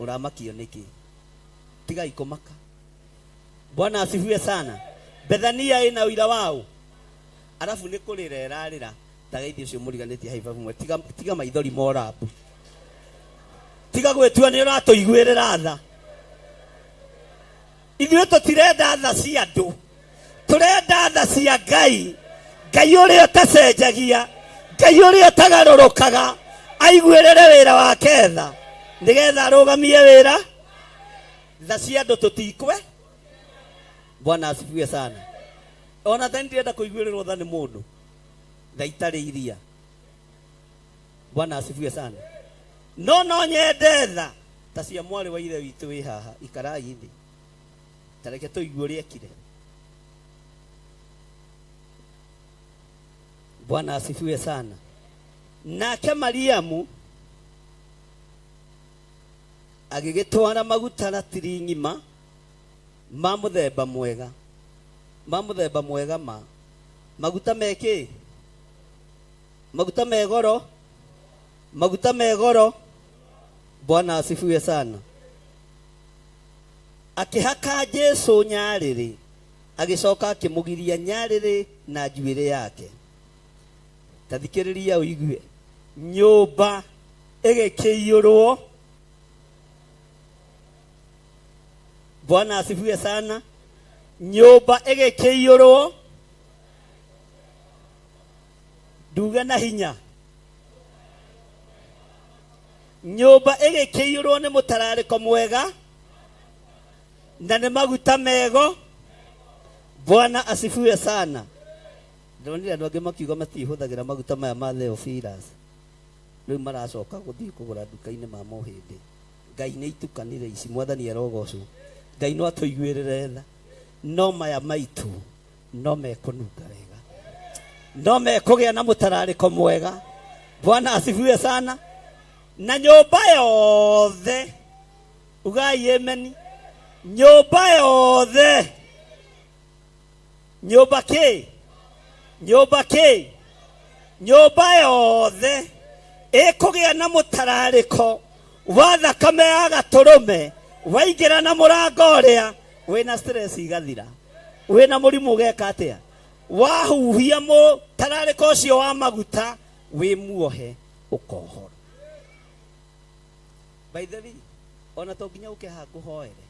Ũramakio nĩkĩ? tiga ikomaka. Bwana asifiwe sana. Bethania ina wira wao. Alafu ni kurira irarira tagaithi ucio muriganiti haifa mwe tiga maithori morabu. Tiga gwetua ni uratuiguirira tha. Ithuĩ tũtirenda tha cia andũ, tũrenda tha cia Ngai. Ngai ũrĩa ũtacenjagia, Ngai ũrĩa ũtagarũrũkaga, aiguĩrĩre wĩra wake tha nĩgetha arũgamie wĩra. Tha cia andũ tũtikwe. Bwana asifiwe sana. Ona tani ndirenda kũiguĩrĩrwo tha nĩ mũndũ, tha itarĩ iria. Bwana asifiwe sana. No nyende tha ta cia mwarĩ wa ithe witũ wĩ haha, ikarai thĩ tareke tũigue ũrĩa ekire. Bwana asifiwe sana. Nake Mariamu agĩgĩtwara maguta ratiri ng'ima ma mũthemba mwega, maguta meki, maguta megoro. Bwana asifiwe sana. Akĩhaka Jesu nyarĩrĩ, agĩcoka akĩmũgiria nyarĩrĩ na njuĩrĩ yake. Tathikĩrĩria ũigue. Nyũmba ĩgĩkĩiyũrwo. Bwana asifiwe sana. Nyũmba ĩgĩkĩiyũrwo. Nduga na hinya. Nyũmba ĩgĩkĩiyũrwo nĩ mũtararĩko mwega na nĩ maguta mego. Bwana asifiwe sana. Ndonire andũ angĩ makiuga matihũthagĩra maguta maya ma Theophilus. Rĩu maracoka gũthiĩ kũgũra nduka-inĩ ma mohĩndĩ. Ngai nĩ itukanire ici, Mwathani arogocwo. Ngai no atũiguĩrĩre tha. No maya maitũ no mekũnunga wega, no mekũgĩa na mũtararĩko mwega. Bwana asifiwe sana. Na nyũmba yothe, ugai amen. Nyũmba yothe, nyũmba yothe ĩkũgĩa na mũtararĩko wa thakame ya gatũrũme. Waingĩra na mũrango ũrĩa wĩna stress igathira, wĩna mũrimũ ũgeka atĩa, wahuhia mũtararĩko ũcio wa maguta wĩ muohe ũkohora. By the way, ona to nginya ũkeha ngũhoere,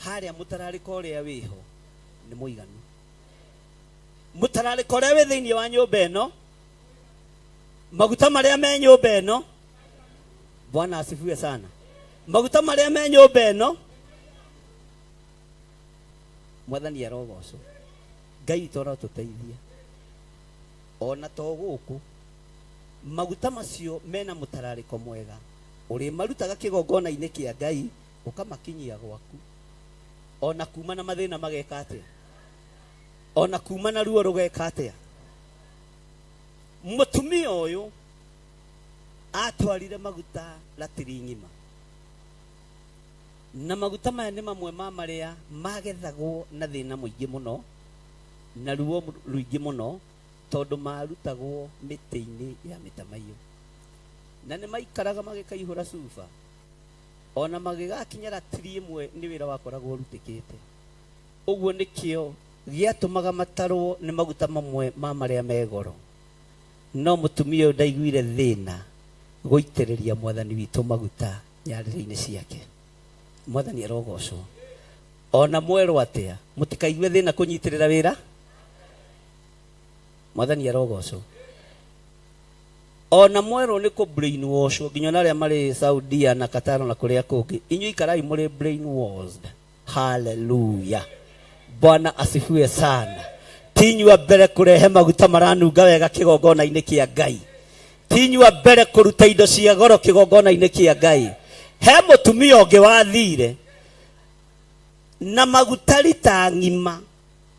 harĩa mũtararĩko ũrĩa wĩho nĩ mũiganu. Mũtararĩko ũrĩa wĩ thĩinĩ wa nyũmba ĩno, maguta marĩa me nyũmba ĩno, Bwana asifiwe sana. Maguta marĩa me nyũmba ĩno, Mwathani arogocwo. Ngai toro tũteithia. Ona to gũkũ, maguta macio mena mũtararĩko mwega. Ũrĩ marutaga kĩgongona-inĩ kĩa Ngai, ũkamakinyia gwaku. Ona kuma na mathĩna mageka atĩa, ona kuma na ruo rũgeka atĩa. Mũtumia ũyũ atwarire maguta ratiri ng'ima. Na maguta maya nĩ mamwe ma marĩa magethagwo na thĩna mũingĩ mũno na ruo rũingĩ mũno, tondũ marutagwo mĩtĩ-inĩ ya mĩtamaiyũ. Na nĩ maikaraga magĩkaihũra cuba, ona magĩgakinya ratiri ĩmwe nĩ wĩra wakoragwo ũrutĩkĩte. Ũguo nĩkĩo gĩatũmaga matarwo nĩ maguta mamwe ma marĩa me goro. No mũtumia ũyũ ndaiguire thĩna gũitĩrĩria Mwathani witũ maguta nyarĩrĩ-inĩ ciake. Mwathani arogocwo. Ona mwerwo atĩa, mũtikaigue thĩna kũnyitĩrĩra wĩra. Mwathani arogocwo. Ona mwerwo nĩ kũ brainwash nginya arĩa marĩ Saudia na Qatar na kũrĩa kũngĩ. Inyuĩ ikarai mũrĩ brainwashed. Hallelujah. Bwana asifiwe sana. Tinyua mbere kũrehe maguta maranunga wega kĩgongona-inĩ kĩa Ngai. Tinyua mbere kũruta indo cia goro kĩgongona-inĩ kĩa Ngai. He mũtumia ũngĩ wathire na maguta rita ng'ima,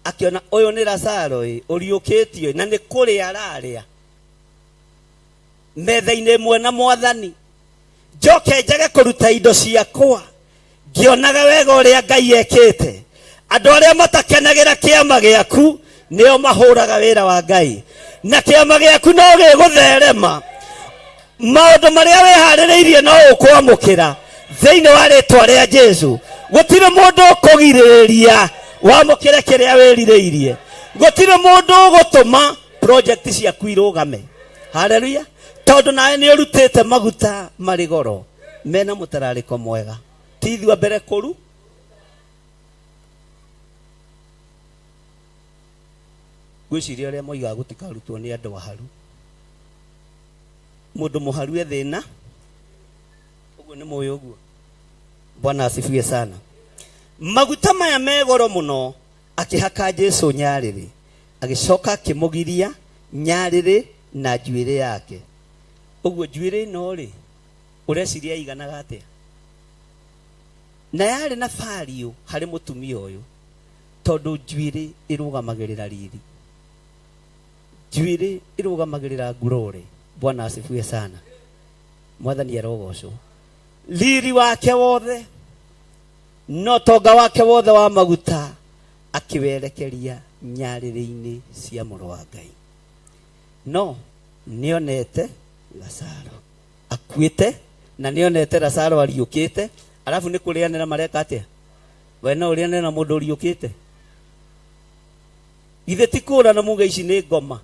akiona ũyũ nĩ Lazaro ũriũkĩtio na nĩ kũrĩa ararĩa metha-inĩ ĩmwe na Mwathani. Njoke njage kũruta indo ciakwa ngĩonaga wega ũrĩa Ngai ekĩte. Andũ arĩa matakenagĩra kĩama gĩaku nĩo mahũraga wĩra wa Ngai, na kĩama gĩaku no gĩgũtherema. Maũndũ marĩa wĩharĩrĩirie no ũkwamũkĩra. Zeine wale tware Jesu. Gutire mundu kugiriria wa mukire kiria wiririirie. Gutire mundu gutuma project cia kwirugame. Haleluya. Tondu nae ni urutite maguta mari goro mena mutarariko mwega. Tithwa mbere kuru gwiciria aria moiga gutikarutwo ni andu aharu. Mundu muharu ethina uguo ni moyo uguo. Bwana asifiwe sana. Maguta maya megoro muno akihaka Jesu nyariri, agicoka kimugiria nyariri na njuire yake. Uguo njuire no ri ureciria iganaga atia? Na yari na fario hari mutumia uyu tondu njuire irugamagirira riri, njuire irugamagirira glory. Bwana asifiwe sana. Mwathani arogocwo. Riri wake wothe no tonga wake wothe wa maguta akiwerekeria nyariri-ini cia Mũrũ wa Ngai. No nionete Lazaro akuite na nionete Lazaro ariukite, alafu ni kurianira mareka atia? We no urianira na mundu uriukite? Ithe tikura na muga ici ni ngoma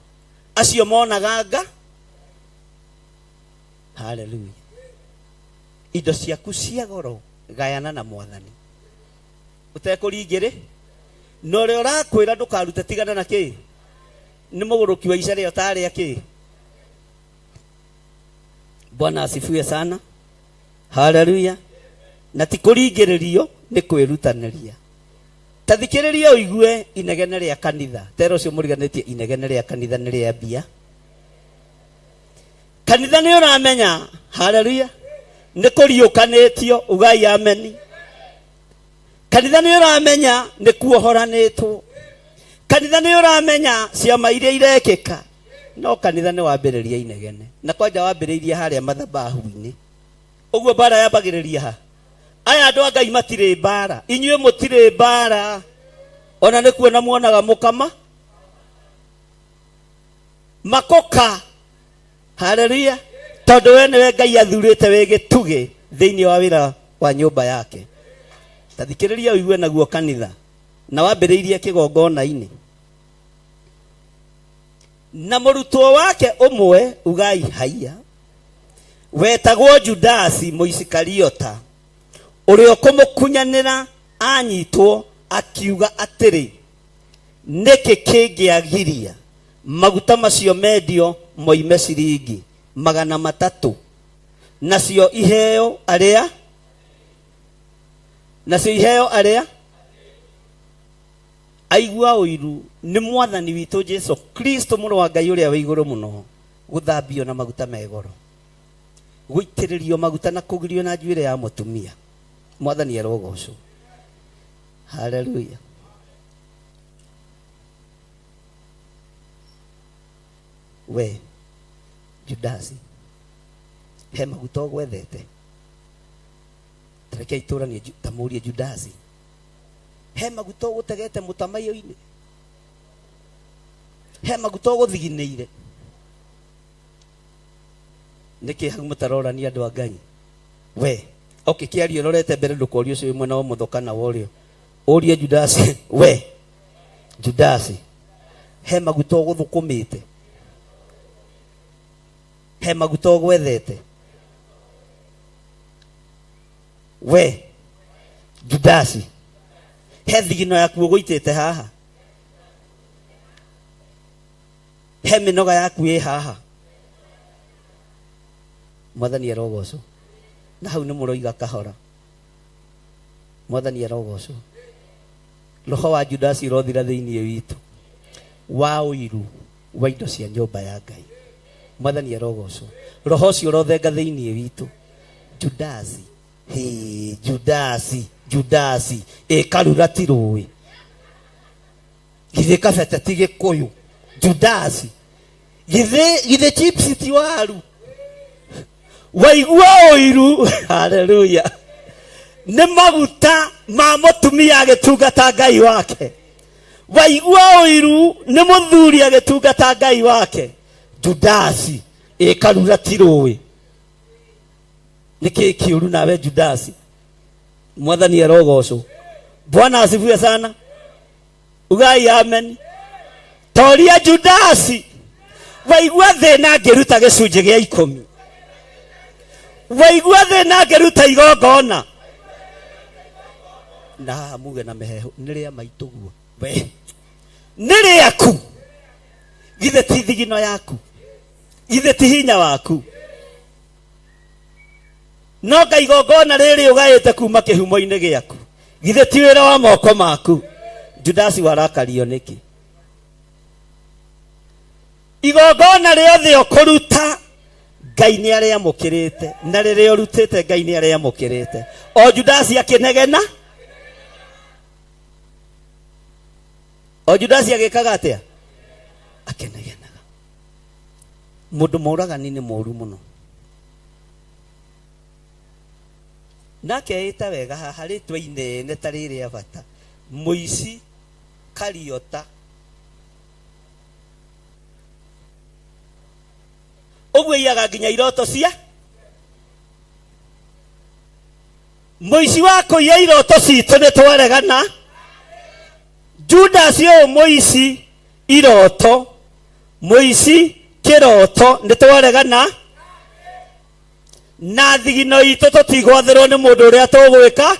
acio monaga nga. Haleluya. Indo ciaku cia goro gayana na Mwathani utekũringĩrĩ. No rĩo rakwĩra ndũkarute tigana na kĩ? Nĩ mũgũrũki wa icarĩa ũtarĩa kĩ? Bwana asifiwe sana. Haleluya. Na ti kũringĩrĩrio nĩ kwĩrutanĩria. Ta thikĩrĩria ũigue inegene rĩa kanitha. Tero ũcio mũriganĩtie inegene rĩa kanitha nĩ rĩa mbia. Kanitha nĩ ũramenya. Haleluya. Nĩ kũriũkanĩtio ugai ameni. Kanitha nĩ ũramenya nĩ kuohoranĩtwo. Kanitha nĩ ũramenya ciama iria irekĩka. No kanitha nĩ wambĩrĩria inegene. Na kwanja wambĩrĩirie harĩa mathabahu-inĩ. Ũguo mbara yambagĩrĩria ha? Aya andũ a Ngai matirĩ mbara. Inyuĩ mũtirĩ mbara. Ona nĩ kuona muonaga mũkama makoka. Haleluya. Tondu we niwe Ngai athurite we gĩtugĩ thĩinĩ wa wĩra wa nyũmba yake. Ta thikĩrĩria ũigue naguo kanitha na wambĩrĩirie kĩgongona-inĩ. Na mũrutwo wake ũmwe ugai haiya wetagwo Judasi Mũisikariota, ũrĩa kũmũkunyanĩra anyitwo akiuga atĩrĩ, nĩkĩ kĩngĩagiria maguta macio mendio moime ciringi 300 nacio iheo aria aigua ũiru nĩ Mwathani witũ Jesu Kristo Mũrũ wa Ngai ũrĩa wĩ igũrũ mũno gũthambio na maguta megoro, gũitĩrĩrio maguta na kũgirio na njuĩrĩ ya mũtumia. Mwathani arogocwo. Haleluya. We Judasi, he maguta ũgwethete. Tareke itũranie tamurie Judasi, he maguta ũgũtegete mũtamaiyũ-inĩ, he maguta ũgũthiginĩire. Nĩkĩ hau mũtarorania andũ a Ngai? We kĩario rorete mbere ndũkorio ũcio mwena wa mũtho kana wa ũrĩo. Ũrie Judasi, we Judasi, he maguta ũgũthũkũmĩte, he maguta ũgwethete. We Judasi, he thigino yaku ũgũitĩte haha, he mĩnoga yaku ĩ haha. Mwathani arogocwo. Na hau nĩ mũroiga kahora. Mwathani arogocwo. Roho wa Judasi ũrothira thĩinĩ witũ wa ũiru wa indo cia nyũmba ya Ngai. Mwathani arogocwo. Roho ũcio ũrothenga thĩinĩ witũ. Judasi, Judasi karura ti rũĩ, githĩ kabete ti gĩkũyũ. Judasi, githĩ chips ti waru. Waigua ũiru. Haleluya. Nĩ maguta ma mũtumia agĩtungata Ngai wake. Waigua ũiru nĩ mũthuri agĩtungata Ngai wake. Judasi karura ti rũĩ. niki kiuru nawe Judasi. Mwathani arogocwo. Bwana asifiwe sana. Ugai amen. Toria Judasi. Waigua thina ngeruta gicunje gia 10. Waigua thina ngeruta igongona. Na muge na meheho niria maituguo. We. Niria ku. Githe ti thigino yaku. Githe ti hinya waku. No Ngai igongona riri ugaite kuma kihumo-ini giaku. Githe ti wira wa moko maku. Judasi warakario niki. Igongona riothe ukuruta Ngai ni aria mukirite na riria urutite Ngai ni aria mukirite. O Judasi akinegena. O Judasi agikaga atia? Akenegenaga. Mundu moragani ni moru muno. Nake ita wega haha ritwa inene ta riri abata. Muici Kariota. Ogwe yaga nginya iroto cia. Muici wako ya iroto citu ni twaregana. Judasi o muici iroto. Muici kiroto ni twaregana. Na thigino itu tutigwathirwo ni mundu uria tugwika.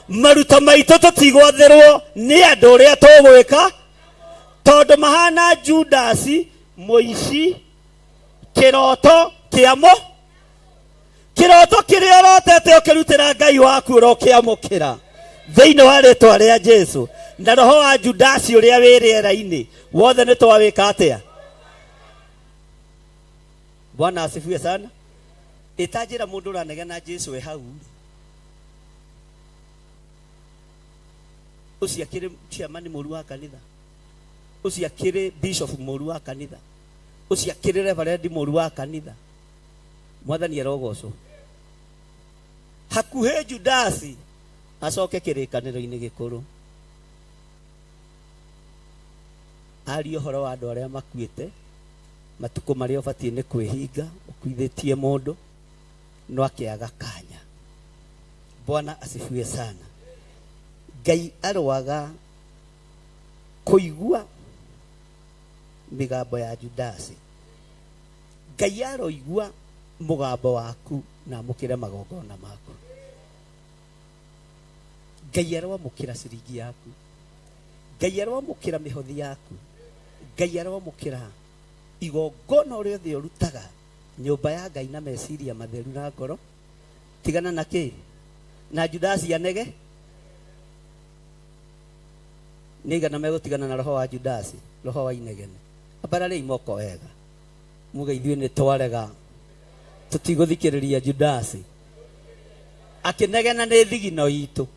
Maruta maitu tutigwathirwo ni andu uria tugwika. Tondu mahana Judasi muici kiroto kiamo. Kiroto kiria rotete ukirutira Ngai waku urokiamukira thiini wa ritwa ria Jesu. Na roho wa Judasi uria wiriera-ini wothe ni twawika atia. Bwana asifiwe sana. Itajira mundu uranegena Jesu we hau. Uci akire chairman moru wa kanitha. Uci akire bishop moru wa kanitha. Uci akire reverend moru wa kanitha. Mwathani arogocwo. Hakuhe Judasi acoke kirikaniro-ini gikuru. Ari ohoro wa andu aria makuite. Matuko maria ubatie ni kwihinga ukuithitie mundu no akiaga kanya. Bwana asifiwe sana. Ngai arwaga kuigua migambo ya Judasi. Ngai aroigua mugambo waku na mukire magongona maku. Ngai arwamukira ciringi yaku. Ngai arwamukira mihothi yaku. Ngai arwamukira igongona uria thio urutaga nyumba ya Ngai na meciria matheru na ngoro. Tigana na ki na Judasi anege. Niga na megutigana na roho wa Judasi, roho wa inegene. Abarare imoko wega. Muga ithuĩ ni twarega. Tutiguthikiriria Judasi. Akinegena ni thigino itu.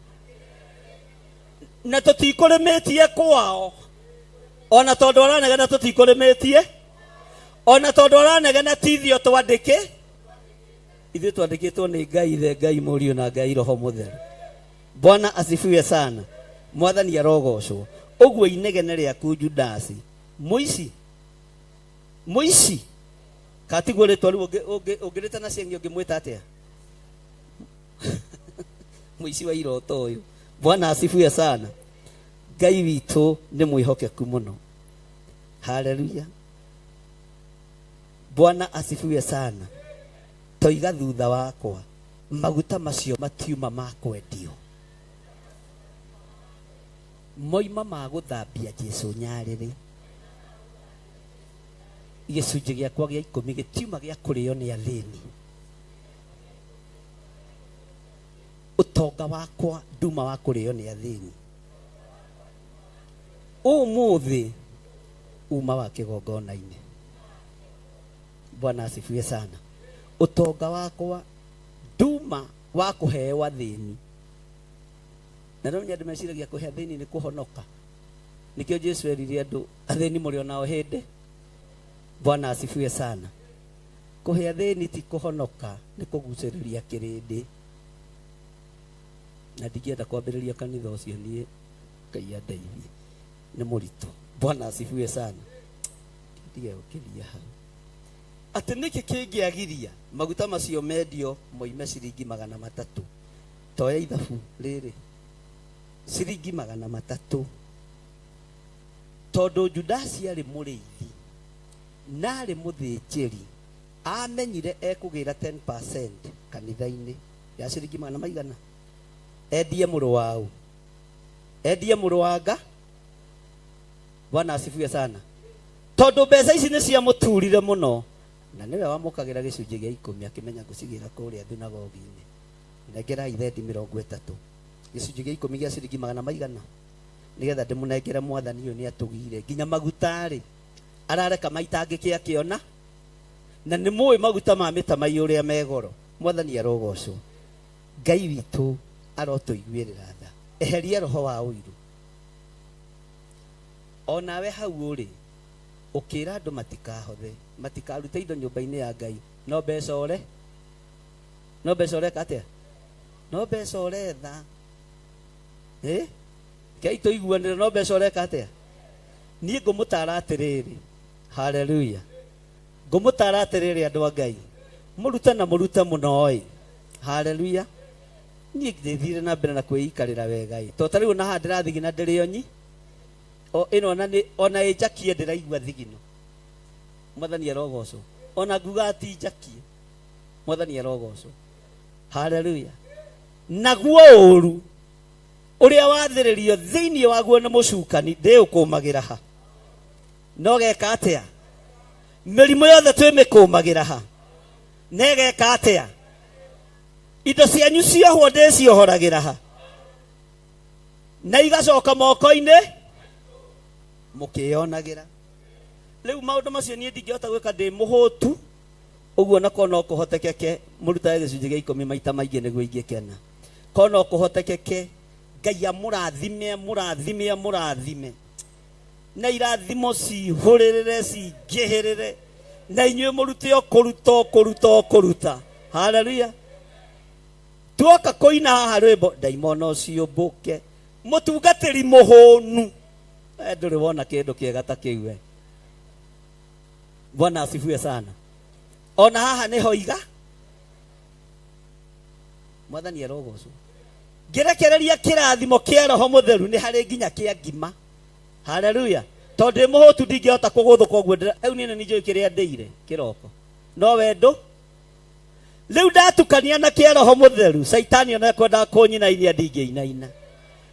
Na tutikurimetie kwao. Ona tondu aranegena tutikurimetie. Ona tondu aranegena tithio twandike. Ithuĩ twandikitwo ni Ngai the Ngai Mũriũ na Ngai Roho Mũtheru. Bwana asifiwe sana. Mwathani arogocwo. Ogwo inegene riaku Judasi. Muici. Katigwo ritwa riu ungirita na ciengi ungimwita atia? Muici wa iroto uyu. Bwana asifiwe sana. Ngai witu ni mwihokeku muno. Haleluya. Bwana asifiwe sana. Toiga thutha wakwa maguta macio matiuma makwendio. Moima maguthambia Jesu nyariri. Gicunje giakwa gia 10 gitiuma gia kurio ni athini. Utonga wakwa nduma wa kurio ni athini. Umuthi uma wa kigongona-ini. Bwana asifiwe sana. Utonga wakwa nduma wa kuhewa thini. Na no nyande meciragia kuhe thini ni kuhonoka. Nikio Jesu erire andu athini muri onao hindi. Bwana asifiwe sana. Kuhe thini ti kuhonoka ni kuguciriria kirindi. Na ndigienda kwambiriria kanitha ucio nie Ngai andeithie. Ni murito. Bwana asifiwe sana. Ndiye ukiria hau. Ati niki kingiagiria maguta macio mendio moime ciringi 300. Toya ithabu riri ciringi 300. Tondu Judasi ari muriithi na ari muthinjiri amenyire ekugira 10% kanitha-ini ya ciringi 100. Endie muru wao, endie muru wanga. Bwana asifiwe sana. Tondu mbeca ici ni cia muturire muno na niwe wamukagira gicunji gia 10 akimenya gucigira kuria thunagogi-ini. Negera ithendi 30 gicunji gia 10 gia ciringi 100 nigetha ndimunengere mwathani uyu ni atugire nginya magutari arareka maitangiki akiona na ni muwi maguta ma mitamai uria megoro. Mwathani arogocwo. Ngai witu arotuiguirira tha. Eheria roho wa uiru. Onawe hau uri ukira andu matikahothe matikarute indo nyumba-ini ya Ngai. No mbeca ore, no mbeca ore katia, no mbeca ore tha Ngai tuiguanire. No mbeca ore katia. Nie ngumutara atiriri. Haleluya. Ngumutara atiriri andu a Ngai, murute na murute muno oi. Haleluya. Nie ngithire na mbere na kwiikarira wega i to tariu na handira thigina ndirionyi o ino na ni ona ijakie ndiraigua thigino. Mwathani arogocwo. Ona nguga ati jakie. Mwathani arogocwo. Haleluya. Naguo uru uria wathiririo thiini waguo na mucukani ndi ukumagira ha. No geka atia? Mirimo yothe twimikumagira ha. Negeka atia? Indo cianyu ciohwo ndiciohoragira ha. Na igacoka moko-ini mukionagira. Riu maundu macio nie ndingihota gwika ndi muhutu uguo na kono kuhotekeke muruta gicunji gia 10 maita maingi niguo ingikena. Kono kuhotekeke Ngai amurathime murathime murathime na irathimo cihurire cingihirire na inyue murute kuruta. Haleluya. Tuoka koina haha rwimbo daimono ciumbuke mutungatiri muhunu. Nduri wona kindu kiega ta kiu. Bwana asifiwe sana. Ona haha ni hoiga. Mwathani arogocwo. Ngirekereria kirathimo kia Roho Mutheru ni hari nginya kia ngima. Haleluya. Tondu muhutu ndingihota kuguthuka uguo au ni njui kiria ndeire kiroko. No wendo riu ndatukania na kia Roho Mutheru Saitani ona kwenda kunyinainia ndingĩinaina.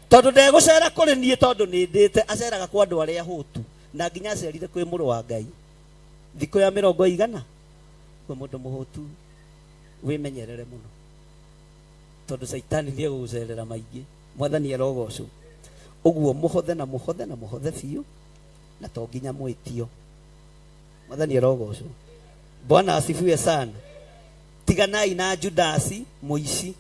Tondu ndegucera kuri nie tondu ni ndite aceraga kwa andu aria hutu na nginya acerire kwi muru wa Ngai. Thiko ya 100 kwa mundu muhutu wimenyerere muno tondu Saitani ni egugucerera maingi. Mwathani arogocwo. Uguo muhothe na muhothe biu na to nginya mwitio. Mwathani arogocwo. Bwana asifiwe sana. Tiganai na Judasi muici.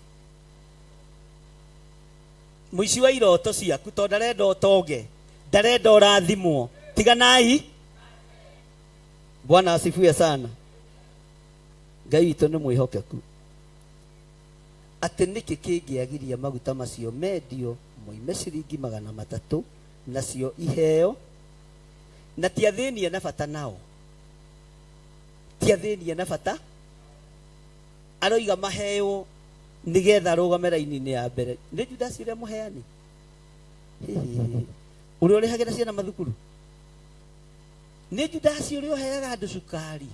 Muici wa iroto ciaku to ndarenda utoge, ndarenda urathimwo. Tiganai. Bwana asifiwe sana. Ngai witu ni mwihokeku. Ati niki kingiagiria maguta macio mendio moime ciringi 300 nacio iheo na tiathinie na bata nao. Tiathinie na bata. Aroiga maheo nigetha rugame raini-ini ya mbere. Ni Judasi uria muheani. Uria urihagira ciana mathukuru. Ni Judasi uria uheaga andu cukari.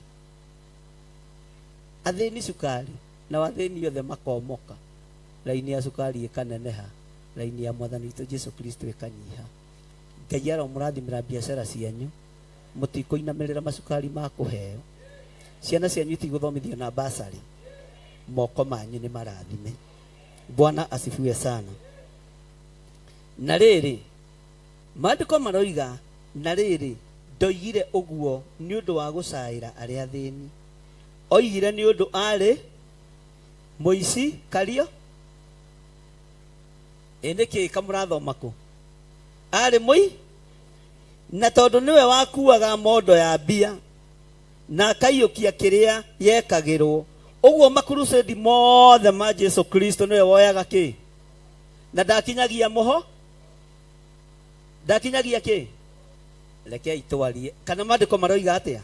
Athini cukari na wathini othe makomoka. Raini ya cukari ikaneneha. Raini ya Mwathani witu Jesu Kristo ikanyiha. Ngai aromurathimira biacara cianyu. Mutikuinamirira macukari ma kuheo. Ciana cianyu itigũthomithio na basari. Moko manyu ni marathime. Bwana asifiwe sana. Na riri maandiko maroiga na riri ndoigire uguo ni undu wa gucaira aria thini. Oigire ni undu ari muici kario. Niki kamurathoma ku ari mui na tondu niwe wakuaga mondo ya mbia na kaiyukia kiria yekagirwo. Uguo makurusedi mothe ma Jesu Kristo niwe woyaga ki na ndakinyagia muho. Ndakinyagia ki reke itwarie kana maandiko maroiga atia.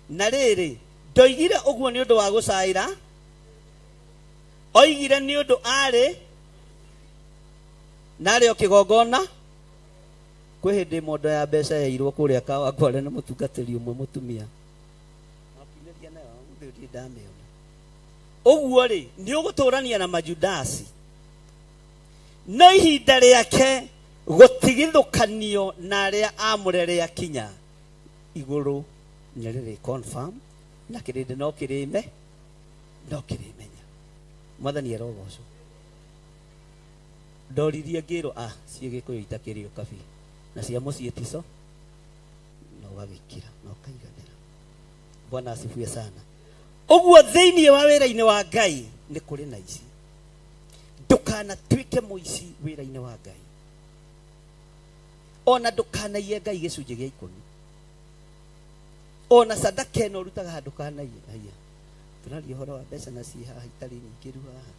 Na riri ndoigire uguo ni undu wa gucaira oigire ni undu ari nario kigongona kwi hindi mondo ya mbeca yairwo kuria kawa kware na mutungatiri umwe mutumia apineria nayo ndi ndamiona uguo ri ni uguturania na majudasi no ihinda riake gutigithukanio na aria amurere akinya iguru nyerere confirm na kirinde no kirimenya mwathani arogoco ndoririe ngiro ciigikuyu itakirio kabi na cia mucii tico no gagikira no kaiganira. Bwana asifiwe sana. Uguo thiini wa wira-ini wa Ngai ni kuri na ici ndukana twike muici wira-ini wa Ngai ona ndukana ye Ngai gicunji gia 10 ona sadaka eno rutaga handu kana haya turaria horo wa mbeca na ci haha itari nyingiru haha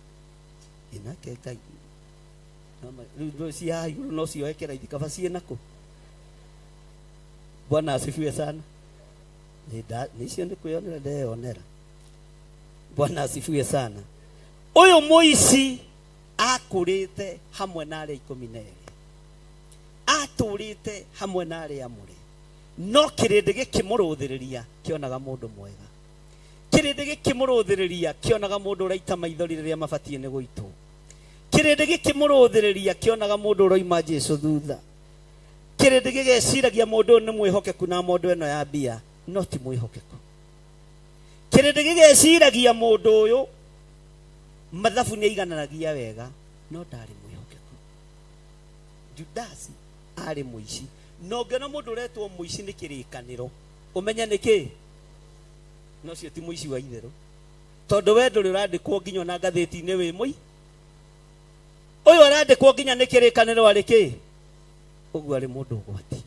inake Ngai no ci haha iguru no cioekera ithikaba cienako. Bwana asifiwe sana. Nicio ndi kwionera ndeonera. Bwana asifiwe sana. Uyu muici akurite hamwe na aria 12 aturite hamwe na aria amure no kirinde gikimuruthiriria kionaga mundu mwega kirinde gikimuruthiriria kionaga mundu uraita maithori riria mabatie ni guitwo kirinde gikimuruthiriria kionaga mundu uroima Jesu thutha kirinde gigeciragia mundu ni mwihokeku na mundu eno ya bia no ti mwihokeku kirinde gigeciragia mundu uyu mathabu ni aigananagia wega no ndari mwihokeku. Judasi ari muici no ngena mundu uretwo muici ni kirikaniro umenya niki no cio ti muici wa itheru tondu we nduri urandikwo nginya na ngatheti-ini wi mui uyu arandikwo nginya ni kirikaniro ari ki uguo ari mundu ugwati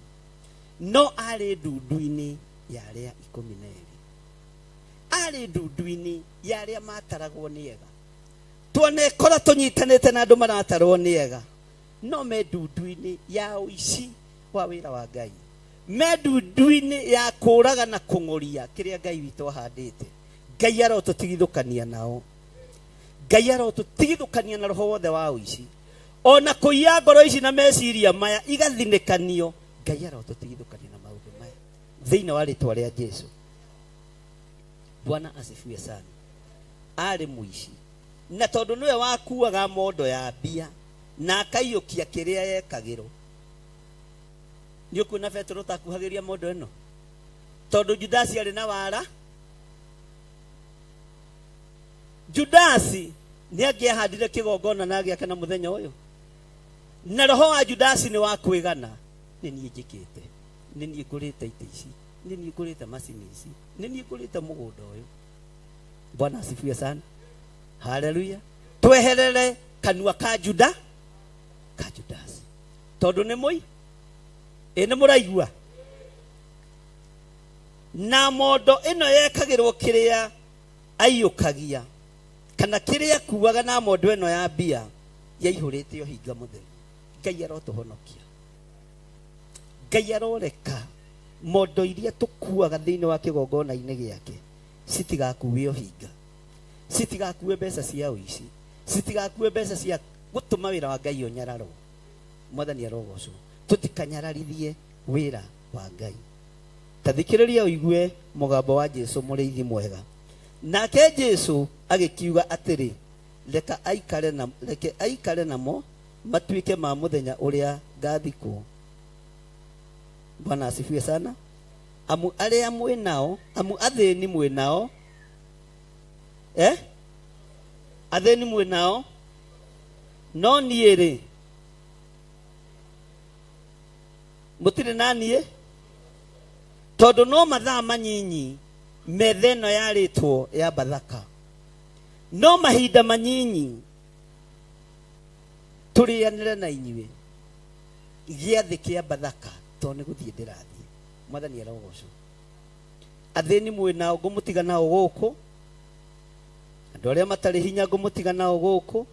no ari ndundu-ini ya aria 12 ari ndundu-ini ya aria mataragwo ni ega tuone kora tunyitanite na andu maratarwo ni ega no me ndundu-ini ya uici wa wira wa Ngai me ndundu-ini ya kuraga na kunguria kiria Ngai witu ahandite. Ngai arotutigithukania nao Ngai arotutigithukania na roho wothe wa uici ona kuiya ngoro ici na meciria maya igathinekanio. Ngai arotutigithukania na maundu maya thiini wa ritwa ria Jesu. Bwana asifiwe sana. Ari muici na tondu niwe wakuaga mondo ya bia na akaiyukia kiria yekagiro ni ukuna Petro takuhagiria mondo eno tondu Judasi ari na wara. Judasi ni angiahandire kigongona na agiaka na muthenya uyu na roho wa Judasi ni wa kwigana ni nie njikite ni nie ngurite ite ici ni nie ngurite macini ici ni nie ngurite mugunda uyu. Bwana asifiwe sana. Haleluya. Tweherere kanua ka Judasi tondu ni mui ni muraigua na mondo ino yekagirwo kiria aiyukagia kana kiria kuaga na mondo ino ya bia yaihurite ohinga mutheri. Ngai arotuhonokia. Ngai aroreka mondo iria tukuaga thiini wa kigongona-ini giake citigakuwe ohinga citigakuwe mbeca cia uici citigakuwe mbeca cia gutuma wira wa Ngai unyararwo. Mwathani arogocwo tutikanyararithie wira wa Ngai. Tathikiriria uigue mugambo wa Jesu muriithi mwega. Nake Jesu agikiuga atiri reke aikare namo matuike ma muthenya uria ngathikwo. Bwana asifiwe sana. Amu aria mwinao amu athini mwinao athini mwinao no niiri mutire nanie tondu no mathaa manyinyi metha ino yaritwo ya Bathaka no mahinda manyinyi turianire na inyuĩ giathi kia Bathaka to ni guthie ndirathie. Mwathani arogocwo. Athini mwinao ngumutiga nao guku andu aria matari hinya ngumutiga nao guku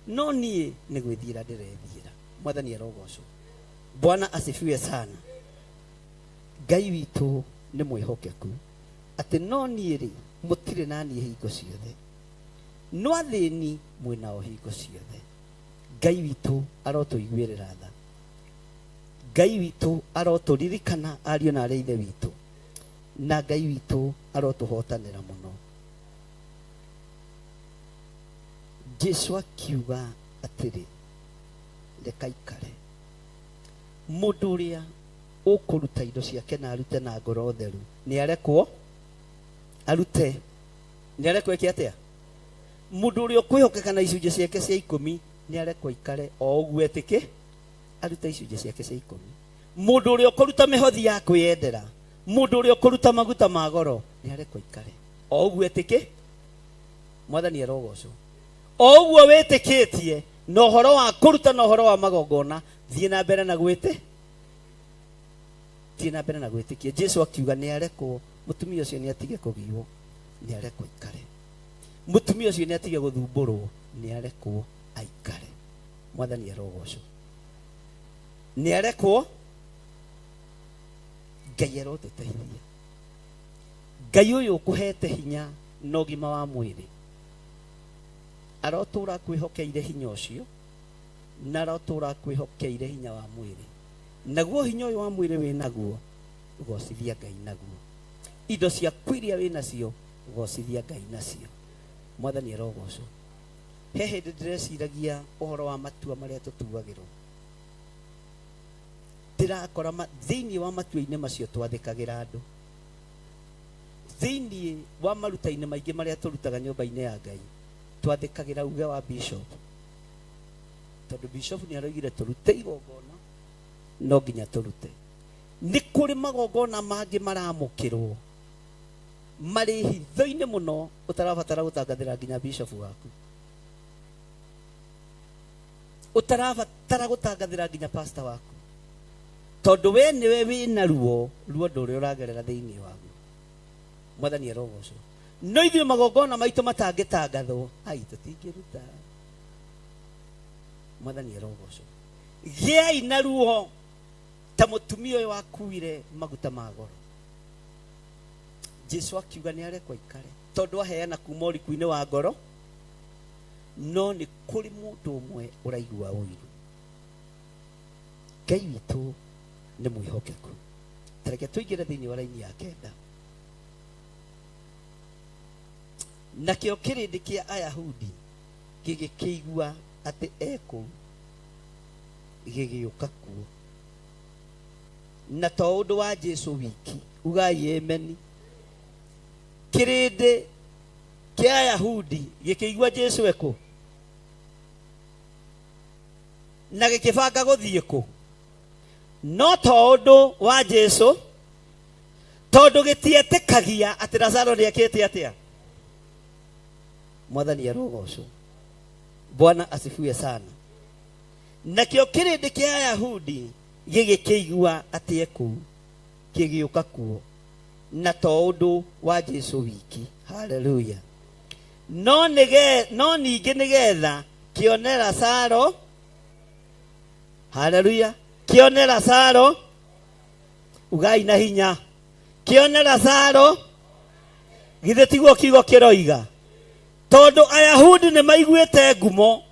no nie ni gwithira ndirethira. Mwathani arogocwo. Bwana asifiwe sana. Ngai witu ni mwihokeku ati no niiri mutire nani hingo ciothe no athini mwina o hingo ciothe Ngai witu arotuiguirira tha Ngai witu aroturirikana ariũ na arĩa ithe witu na Ngai witu arotuhotanĩra mũno Jesu akiuga atĩrĩ reka ikare mũndũ ũrĩa ũkũruta indo ciake na arute na ngoro theru nĩ arekwo arute nĩ arekwo eke atĩa mũndũ ũrĩa ũkwĩhokeka na icunjĩ ciake cia 10 nĩ arekwo ikare o ũguo etĩke arute icunjĩ ciake cia 10 mũndũ ũrĩa ũkũruta mĩhothi ya kwĩyendera mũndũ ũrĩa ũkũruta maguta ma goro nĩ arekwo ikare o ũguo etĩke mwathani arogocwo o ũguo wĩtĩkĩtie na ũhoro wa kũruta na ũhoro wa magongona thiĩ na mbere na gwĩtĩkia Jesu akiuga nĩ arekwo mũtumia ũcio nĩ atige kũgiwo nĩ arekwo ikare mũtumia ũcio nĩ atige gũthumbũrwo nĩ arekwo aikare mwathani arogocwo nĩ arekwo Ngai arotũteithia Ngai ũyũ ũkũhete hinya na ũgima wa mwĩrĩ arotũra kwĩhokeire hinya ũcio na arotũra kwĩhokeire hinya wa mwĩrĩ naguo hinya ũyũ wa mwĩrĩ wĩ naguo gocithia Ngai naguo indo cia kwĩria wĩ nacio gocithia Ngai nacio mwathani arogocwo he hĩndĩ ndĩreciragia ũhoro wa matua marĩa tũtuagĩrwo ndĩrakora thĩinĩ wa matua-inĩ macio twathĩkagĩra andũ thĩinĩ wa maruta-inĩ maingĩ marĩa tũrutaga nyũmba-inĩ ya Ngai twathĩkagĩra uge wa bishop tondũ bishop nĩ aroigire tũrute igongona no nginya tũrute nĩ kũrĩ magongona mangĩ maramũkĩrwo marĩ hitho-inĩ mũno ũtarabatara gũtangathĩra nginya bishop waku ũtarabatara gũtangathĩra nginya pastor waku tondũ we nĩwe wĩna ruo ndũ ũrĩa ũragerera thĩinĩ waguo mwathani arogocwo no ithuĩ magongona maitũ matangĩtangathwo ai tũtingĩruta mwathani arogocwo gĩai na ruo ta mũtumia ũyũ wakuire maguta ma goro Jesu akiuga nĩ arekwo ikare tondũ aheana kuma ũriku-inĩ wa ngoro no nĩ kũrĩ mũndũ ũmwe ũraigua ũiru Ngai witũ nĩ mwĩhokeku tareke tũingĩre thĩinĩ wa raini ya 9 nakĩo kĩrĩndĩ kĩa Ayahudi gĩgĩkĩigua atĩ ekũu gĩgĩũka kuo na to ũndũ wa Jesu wiki ugai ameni kĩrĩndĩ kĩa Ayahudi gĩkĩigua Jesu ekũ na gĩkĩbanga gũthiĩ kũ no to ũndũ wa Jesu tondũ gĩtietĩkagia atĩ Lazaro nĩekĩte atĩa mwathani arogocwo Bwana asifiwe sana nakĩo kĩrĩndĩ kĩa Ayahudi gĩgĩkĩigua atĩ ekũu gĩgĩũka kuo na to ũndũ wa Jesu wiki haleluya no ningĩ nĩgetha kĩone Lazaro haleluya kĩone Lazaro ugai na hinya kĩone Lazaro githĩ tiguo kiugo kĩroiga tondũ Ayahudi nĩ maiguĩte ngumo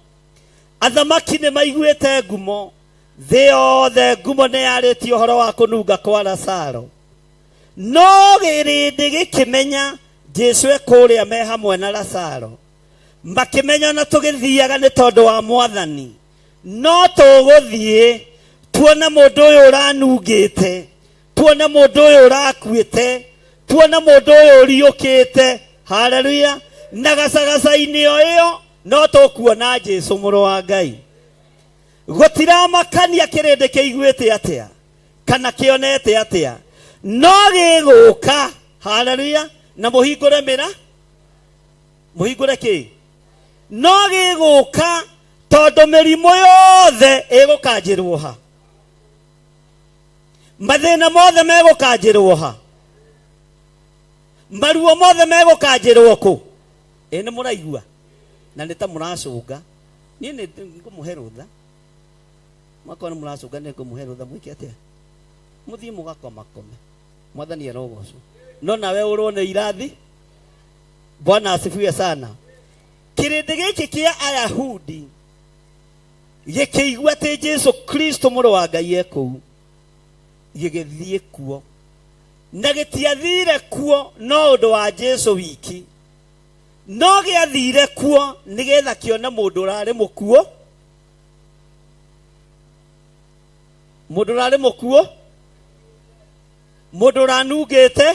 athamaki nĩ maiguĩte ngumo thĩ yothe ngumo nĩ yarĩtie ũhoro wa kũnunga kwa Lazaro no gĩrĩndĩ gĩkĩmenya Jesu ekũrĩa me hamwe na Lazaro makĩmenya na tũgĩthiaga nĩ tondũ wa mwathani no tũgũthiĩ tuona mũndũ ũyũ ũranungĩte tuona mũndũ ũyũ ũrakuĩte tuona mũndũ ũyũ ũriũkĩte haleluya na gacagaca-inĩ ĩyo no tũkuona Jesu mũrũ wa Ngai gũtiramakania kĩrĩndĩ kĩiguĩte atĩa kana kĩonete atĩa no gĩgũka haleluya na mũhingũre kĩ no gĩgũka tondũ mĩrimũ yothe ĩgũkanjĩrwo ha mathĩna mothe megũkanjĩrwo ha maruo mothe megũkanjĩrwo kũ nĩ mũraigua na nĩ ta mũracũnga niĩ nĩ ngũmũhe rũtha mwakona mũracũnga nĩ ngũmũhe rũtha mwĩke atĩa mũthiĩ mũgakoma mwathani arogocwo no nawe ũrwo nĩ irathi Bwana asifiwe sana. Kirindi giki kia Ayahudi gikigwa ati Jesu Kristo mũrũ wa Ngai ekũu, gĩgĩthiĩ kuo, na gĩtiathire kuo no ũndũ wa Jesu wiki, no gĩathire kuo nĩgetha kĩone mũndũ ũrarĩ mũkuo, mũndũ ũrarĩ mũkuo, mũndũ ũranungĩte.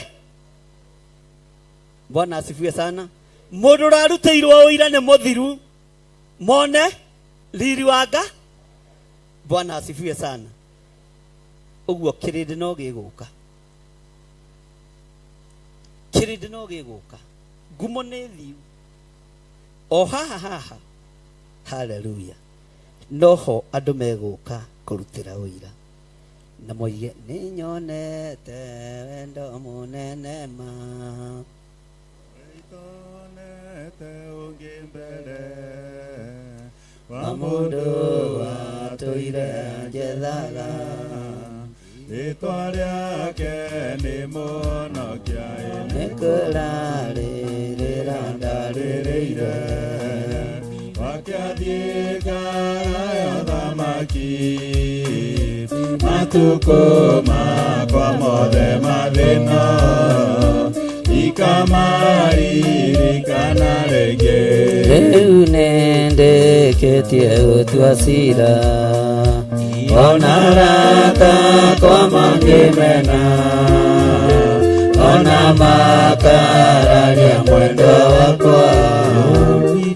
Bwana asifiwe sana. Mũndũ ũrarutĩirwo ũira nĩ mũthiru, mone riri wa Ngai. Bwana asifiwe sana. Ũguo kĩrĩndĩ no gĩgũka, kĩrĩndĩ no gĩgũka, ngumo nĩ thiu o haha. Haleluya. Noho andũ megũka kũrutĩra ũira na moige nĩ nyonete wendo mũnene ma, wa mũndũ watũire njethaga, rĩtwa rĩake nĩ mũhonokia, nĩ kũrarĩrĩra ndarĩrĩire, wakĩathiĩ ngarayo thamaki, matukũ makwa mothe mathĩna, ikamaririkana rĩngĩ. Rĩu nĩndĩkĩtie gũtua cira, ona arata kwa mangĩmena, ona makararia mwendwa wakwa,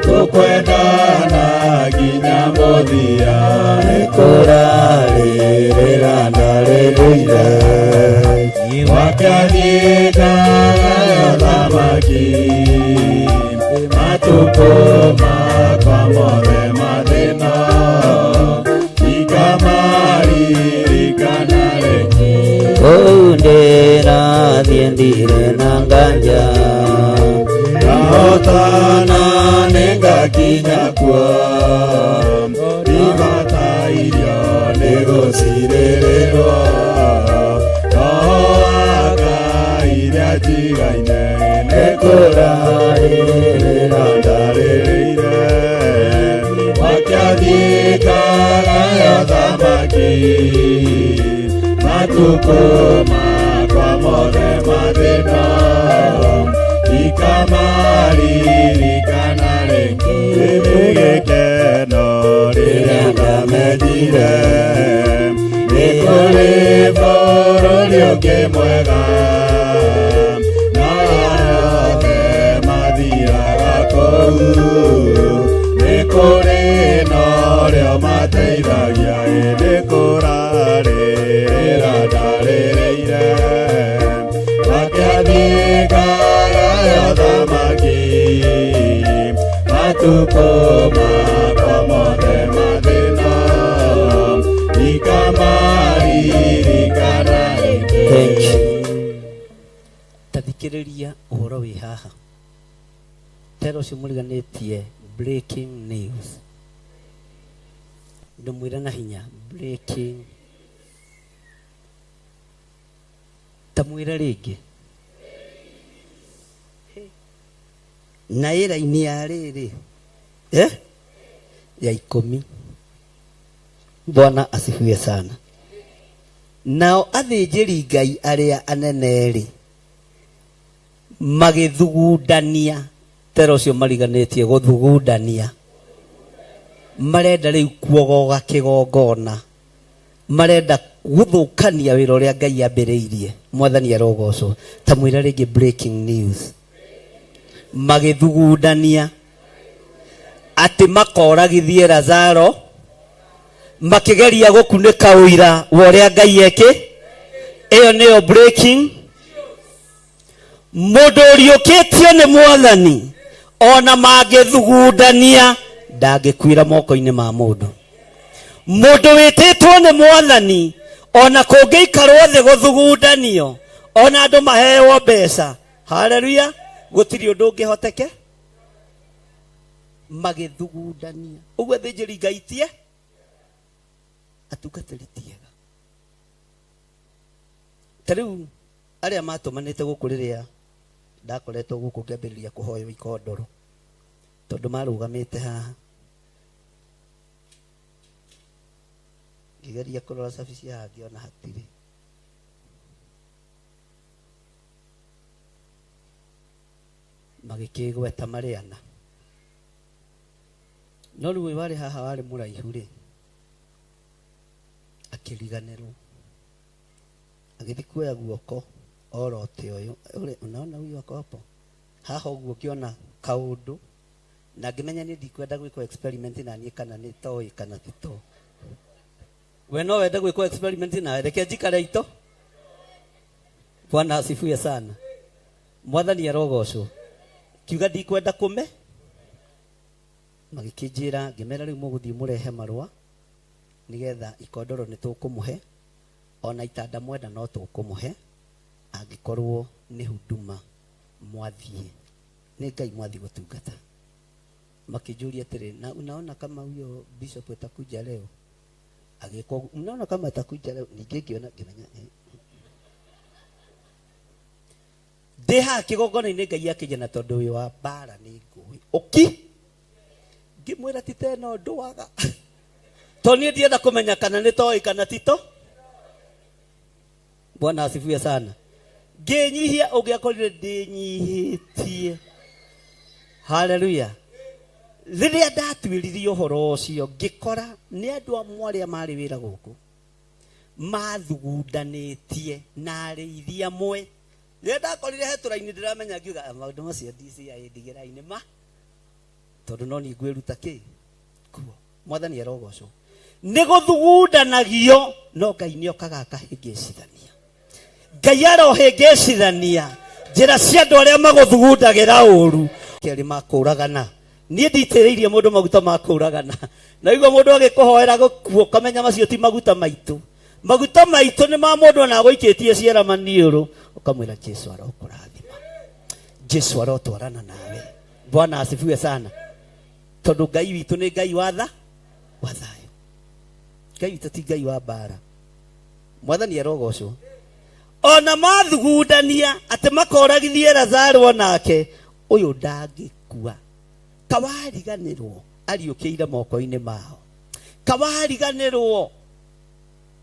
tũkwendana nginya mũthia, nĩkũrarĩrĩra ndarĩrĩire, wakĩathiĩ ngarayo thamaki, matukũ makwa mothe mathĩna, ikamaririkana rĩngĩ. kũu ndĩrathiĩ ndirĩ na nganja, ngahotana nĩngakinya kuo, ndibatairio nĩ gũcirĩrĩrwo, roaka iria njigaine nĩ kũrarĩrĩra ndarĩrĩire, wakĩathiĩ ngarayo thamaki, matukũ makwa mothe mathĩna, ikamaririkana rĩngĩ. Nĩ gĩkeno rĩrĩa ndamenyire, nĩ kũrĩ bũrũri ũngĩ mwega, na othe mathiaga kũu, nĩ kũrĩ norĩo mateithagia, nĩ kũrarĩrĩra ndarĩrĩire, wakĩathiĩ ngarayo thamaki, matukũ makwa mothe mathĩna, ikamaririkana rĩngĩ. Tathikĩrĩria ũhoro wĩ haha. Tero ũcio mũriganĩtie breaking news. Ndũmwĩra na hinya breaking. Tamwĩra rĩngĩ. Na ĩra-inĩ ya rĩrĩ ya 10. Bwana asifiwe sana. Nao athĩnjĩri Ngai arĩa anene rĩ magĩthugundania. Tero ũcio mariganĩtie gũthugundania. Marenda rĩu kuogoga kĩgongona, marenda gũthũkania wĩra ũrĩa Ngai ambĩrĩirie. Mwathani arogocwo. Tamwĩra rĩngĩ breaking news. Magĩthugundania atĩ makoragithie Lazaro, makĩgeria gũkunĩka ũira wa ũrĩa Ngai eke. Ĩyo nĩyo breaking. Mũndũ ũriũkĩtio nĩ Mwathani ona mangĩthugundania ndangĩkuĩra moko-inĩ ma mũndũ. Mũndũ wĩtĩtwo nĩ Mwathani ona kũngĩikarwo thĩ gũthugundanio, ona andũ maheo mbeca, haleluya, gũtirĩ ũndũ ũngĩhoteke. Magĩthugundania. Ũguo athĩnjĩri Ngai tie atungatĩri tiega. Ta rĩu arĩa matũmanĩte gũkũ rĩrĩa ndakoretwo guku ngĩambĩrĩria kũhoywo ikondoro tondũ marũgamĩte haha ngĩgeria kũrora cabi cia haha ngĩona hatirĩ magĩkĩgweta marĩ ana no rĩu ũyũ warĩ haha warĩ mũraihu rĩ akĩriganĩrwo agĩthiĩ kuoya guoko orote ũyũ unaona huyu wako hapo haha ũguo ũkĩona kaũndũ na ngĩmenya nĩ ndikwenda gwĩkwo experiment na niĩ kana nĩ toĩ kana ti to we no wende gwĩkwo experiment na reke njikare ito Bwana asifiwe sana mwathani arogocwo kiuga ndikwenda kũme magĩkĩnjĩra ngĩmera rĩu mũgũthiĩ mũrehe marũa nĩgetha ikondoro nĩ tũkũmũhe ona itanda mwenda no tũkũmũhe angĩkorwo nĩ huduma mwathiĩ nĩ Ngai mwathiĩ gũtungata makĩnjũria atĩrĩ na unaona kama huyo bishop atakuja leo agĩkwo unaona kama atakuja leo ningĩ ngĩona ngĩmenya deha kĩgongona-inĩ Ngai akĩnjana tondũ ũyũ wa bara nĩ ngũĩ ũki ngĩmwĩra ti teno ndũaga to niĩ ndienda kũmenya kana nĩ toĩ kana tito Bwana asifiwe sana ngĩnyihia ũngĩakorire ndĩnyihĩtie haleluya rĩrĩa ndatuĩririe ũhoro ũcio ngĩkora nĩ andũ amwe arĩa marĩ wĩra gũkũ mathugundanĩtie na arĩithi amwe rĩrĩa ndakorire hetũra-inĩ ndĩramenya ngiuga maũndũ macio DCI ndigĩra-inĩ ma tondũ no niĩ ngwĩruta kĩ kuo mwathani arogocwo nĩ gũthugundanagio no Ngai nĩ okaga akahĩngĩcithania Ngai arohĩngĩcithania njĩra cia andũ arĩa magũthugundagĩra ũru kĩrĩ makũragana niĩ nditĩrĩirie mũndũ maguta makũragana na igua mũndũ agĩkũhoera gũkuo ũkamenya macio ti maguta maitũ nĩ ma mũndũ ona gũikĩtie ciara maniũrũ ũkamwĩra Jesu arokũrathima Jesu arotwarana nawe Bwana asifiwe sana tondũ Ngai witũ nĩ Ngai wa thayũ Ngai witũ ti Ngai wa mbara mwathani arogocwo ona mathugundania atĩ makoragithie Lazaro nake ũyũ ndangĩkua kawariganĩrwo ariũkĩire moko-inĩ mao kawariganĩrwo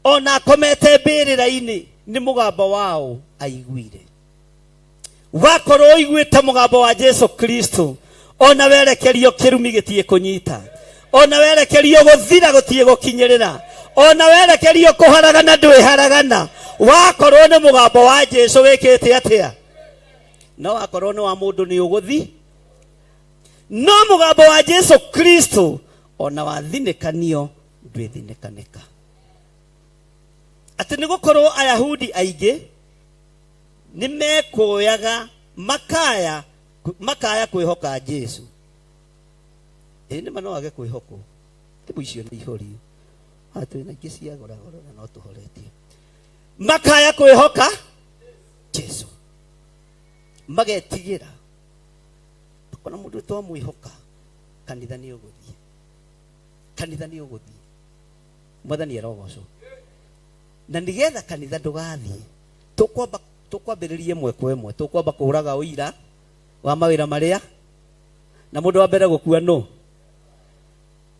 ona akomete mbĩrĩra-inĩ nĩ mũgambo wao aiguire wakorwo ũiguĩte mũgambo wa Jesu Kristo ona werekerio kĩrumi gĩtiĩ kũnyita ona werekerio gũthira gũtiĩ gũkinyĩrĩra ona werekerio kũharagana ndwĩharagana wakorwo nĩ mũgambo wa Jesu wĩkĩte atĩa no wakorwo nĩ wa mũndũ nĩ ũgũthi no mũgambo wa Jesu Kristo ona wathinĩkanio ndwĩthinĩkanĩka atĩ nĩ gũkorwo Ayahudi aingĩ nĩ mekũyaga makaya kwĩhoka Jesu nĩ manoage kwĩhokwo timu icio nĩ ihorio twĩna ingĩ cia goragora na no tũhoretio makaya kwĩhoka Jesu magetigĩra kuna mũndũ twamwĩhoka kanitha nĩ ũgũthiĩ mwathani arogocwo na nĩgetha kanitha ndũgathiĩ tũkwambĩrĩrie ĩmwe kwa ĩmwe tũkwamba kũraga ũira wa mawĩra marĩa na mũndũ wa mbere gũkua nũ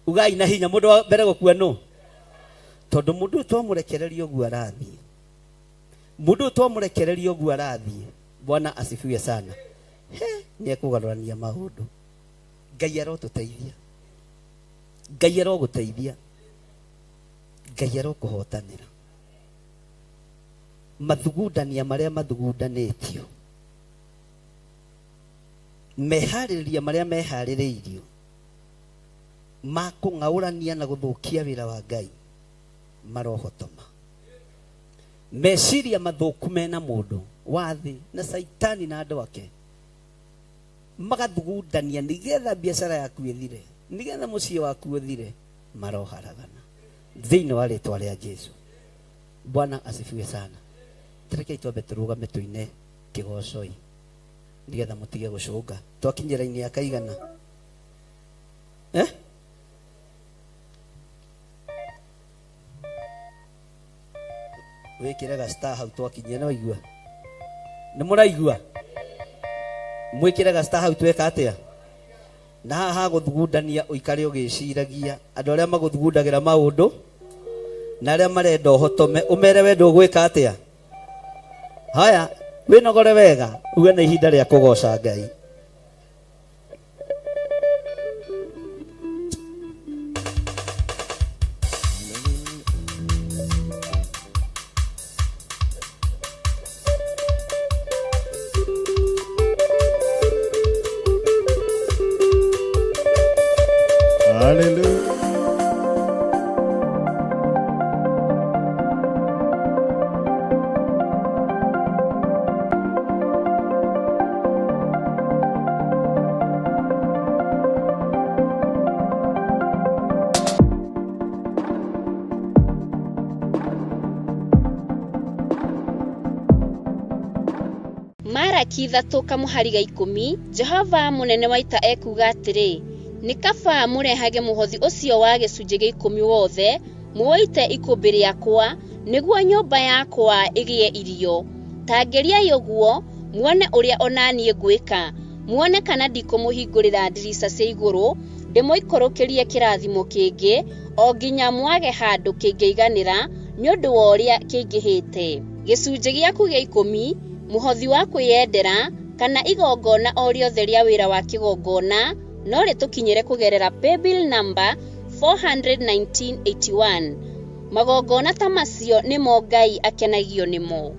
ugai na hinya mũndũ wa mbere gũkua nũ tondũ mũndũ twamũrekereria ũguo arathiĩ Bwana asifiwe sana nĩ ekũgarũrania maũndũ Ngai arotũteithia Ngai arogũteithia Ngai arokũhotanĩra mathugundania marĩa mathugundanĩtio meharĩrĩria marĩa meharĩrĩirio ma kũng'aũrania na gũthũkia wĩra wa Ngai marohotoma meciria mathũku mena mũndũ wa thĩ na saitani na andũ ake magathugundania nĩgetha biacara yaku ĩthire nĩgetha mũciĩ waku ũthire maroharagana thĩinĩ wa rĩtwa rĩa Jesu Bwana asifiwe sana tũrekei twambe tũrũgame tũine kĩgocoi nĩgetha mũtige gũcũnga twakinyĩra-inĩ ya kaigana wĩkĩre ga star hau twakinyia no igua nĩ mũraigua mwikire ga star hau tweka atia na haha guthugundania uikare ugiciragia andu aria maguthundagira maundu na aria marenda uhotome umere wendo gwika atia haya winogore wega uge na ihinda ria kugoca Ngai. Hallelujah. Maraki 3:10 Jehova munene wa ita ekuga atiri ni kaba murehage muhothi ucio wa gicunje gia 10 wothe muoite ikumbi riakwa niguo nyumba yakwa igie irio tangeria yoguo muone uria onanie gwika muone kana ndikumuhingurira ndirica cia iguru ndimoikorokerie kirathimo kingi o nginya mwage handu kingeiganira nyundu wa uria kingihite gicunje giaku gia 10 muhothi wa kwiyendera kana igongona o riothe ria wira wa kigongona no ritukinyire kugerera paybill number 41981 magongona ta macio nimo Ngai akenagio nimo.